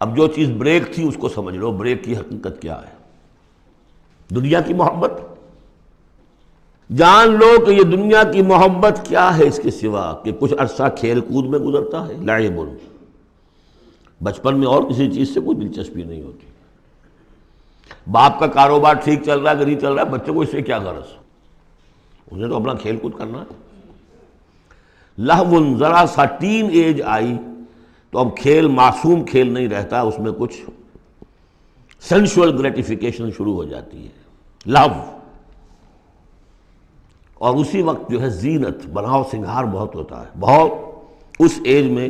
اب جو چیز بریک تھی اس کو سمجھ لو، بریک کی حقیقت کیا ہے؟ دنیا کی محبت۔ جان لو کہ یہ دنیا کی محبت کیا ہے اس کے سوا کہ کچھ عرصہ کھیل کود میں گزرتا ہے، لعب۔ بچپن میں اور کسی چیز سے کوئی دلچسپی نہیں ہوتی۔ باپ کا کاروبار ٹھیک چل رہا ہے کہ نہیں چل رہا ہے، بچے کو اس سے کیا غرض؟ انہیں تو اپنا کھیل کود کرنا ہے۔ لہو، ذرا سا ٹین ایج آئی تو اب کھیل معصوم کھیل نہیں رہتا، اس میں کچھ سینشول گریٹیفیکیشن شروع ہو جاتی ہے، لہو۔ اور اسی وقت جو ہے زینت، بناؤ سنگھار بہت ہوتا ہے، بہت۔ اس ایج میں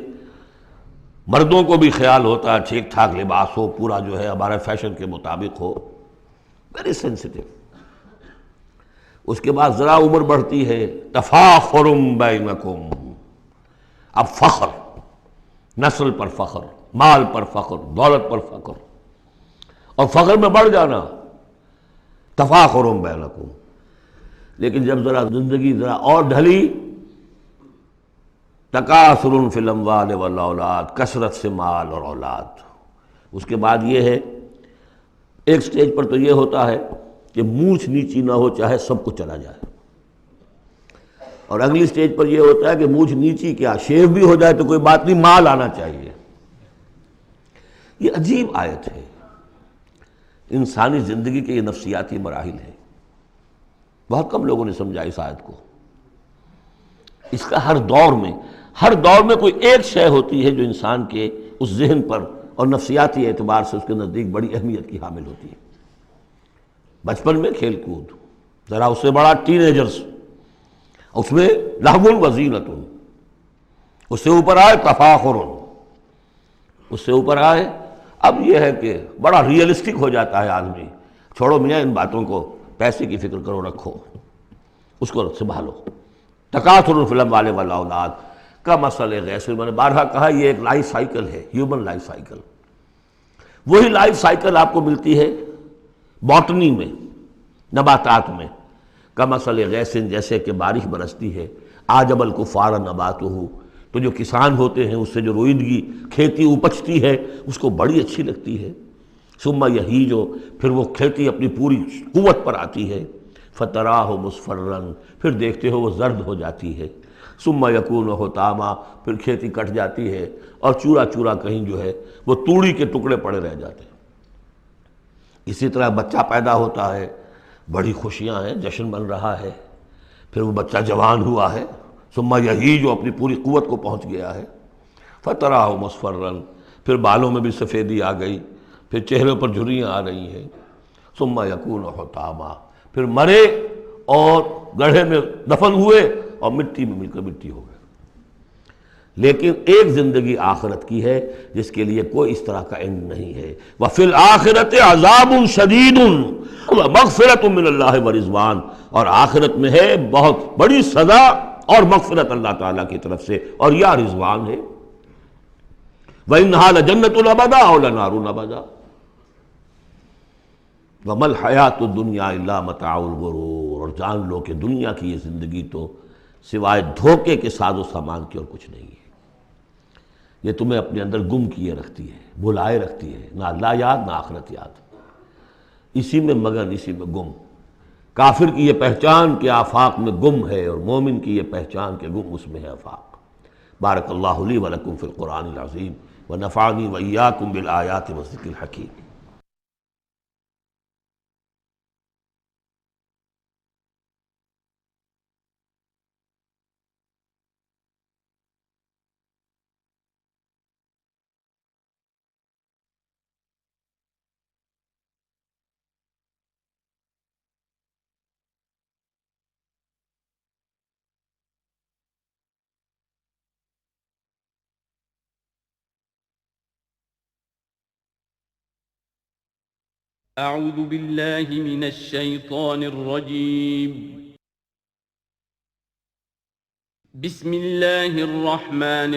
مردوں کو بھی خیال ہوتا ہے ٹھیک ٹھاک لباس ہو، پورا جو ہے ہمارے فیشن کے مطابق ہو، ویری سینسٹیو۔ اس کے بعد ذرا عمر بڑھتی ہے، تفاخر بینکم، اب فخر، نسل پر فخر، مال پر فخر، دولت پر فخر، اور فخر میں بڑھ جانا، تفاخر بینکم۔ لیکن جب ذرا زندگی ذرا اور ڈھلی، تکاثر فی الاموال والاولاد، کثرت سے مال اور اولاد۔ اس کے بعد یہ ہے، ایک سٹیج پر تو یہ ہوتا ہے کہ مونچھ نیچی نہ ہو چاہے سب کچھ چلا جائے، اور اگلی سٹیج پر یہ ہوتا ہے کہ مونچھ نیچی کیا، شیو بھی ہو جائے تو کوئی بات نہیں، مال آنا چاہیے۔ یہ عجیب آیت ہے، انسانی زندگی کے یہ نفسیاتی مراحل ہیں۔ بہت کم لوگوں نے سمجھا اس آیت کو۔ اس کا ہر دور میں کوئی ایک شے ہوتی ہے جو انسان کے اس ذہن پر اور نفسیاتی اعتبار سے اس کے نزدیک بڑی اہمیت کی حامل ہوتی ہے۔ بچپن میں کھیل کود، ذرا اس سے بڑا ٹین ایجرز، اس میں لہو وزینۃ، اس سے اوپر آئے تفاخر، اس سے اوپر آئے اب یہ ہے کہ بڑا ریئلسٹک ہو جاتا ہے آدمی، چھوڑو میاں ان باتوں کو، پیسے کی فکر کرو، رکھو اس کو، سنبھالو۔ تکاثر فی الاموال والاولاد کا مسئلہ غیث، میں نے بارہا کہا یہ ایک لائف سائیکل ہے، ہیومن لائف سائیکل۔ وہی لائف سائیکل آپ کو ملتی ہے باٹنی میں، نباتات میں، کا مسئلہ غیث، جیسے کہ بارش برستی ہے، اعجب الکفار نباتہ، تو جو کسان ہوتے ہیں اس سے جو روئیدگی کھیتی اپجتی ہے اس کو بڑی اچھی لگتی ہے۔ ثم یہیج، پھر وہ کھیتی اپنی پوری قوت پر آتی ہے، فتراہ مصفرا، پھر دیکھتے ہو وہ زرد ہو جاتی ہے، ثم یکون حطاما، پھر کھیتی کٹ جاتی ہے اور چورا چورا کہیں جو ہے وہ توڑی کے ٹکڑے پڑے رہ جاتے ہیں۔ اسی طرح بچہ پیدا ہوتا ہے، بڑی خوشیاں ہیں، جشن بن رہا ہے، پھر وہ بچہ جوان ہوا ہے، ثم یہیج، اپنی پوری قوت کو پہنچ گیا ہے، فتراہ مصفرا، پھر بالوں میں بھی سفیدی آ گئی، پھر چہرے پر جھریاں آ رہی ہیں، ثم یکون حطاما، پھر مرے اور گڑھے میں دفن ہوئے اور مٹی میں مل کر مٹی ہو گئے۔ لیکن ایک زندگی آخرت کی ہے جس کے لیے کوئی اس طرح کا اینڈ نہیں ہے۔ وَفِي الْآخِرَةِ عَذَابٌ شَدِيدٌ وَمَغْفِرَةٌ مِّنَ اللَّهِ وَرِضْوَانٌ، اور آخرت میں ہے بہت بڑی سزا اور مغفرت اللہ تعالیٰ کی طرف سے، اور یا رضوان ہے۔ وَإِنَّهَا لَجَنَّةٌ أَبَدًا أَوْ لَنَارٌ أَبَدًا وَمَا الْحَيَاةُ الدُّنْيَا إِلَّا مَتَاعُ الْغُرُورِ، اور جان لو کہ دنیا کی یہ زندگی تو سوائے دھوکے کے ساز و سامان کی اور کچھ نہیں ہے۔ یہ تمہیں اپنے اندر گم کیے رکھتی ہے، بھلائے رکھتی ہے، نہ اللہ یاد نہ آخرت یاد، اسی میں مگن، اسی میں گم۔ کافر کی یہ پہچان کہ آفاق میں گم ہے، اور مومن کی یہ پہچان کہ گم اس میں ہے آفاق۔ بارک اللہ لی و لکم فی القرآن العظیم ونفعنی وإیاکم بالآیات والذکر الحکیم۔ أعوذ بالله من الشيطان الرجيم. بسم الله الرحمن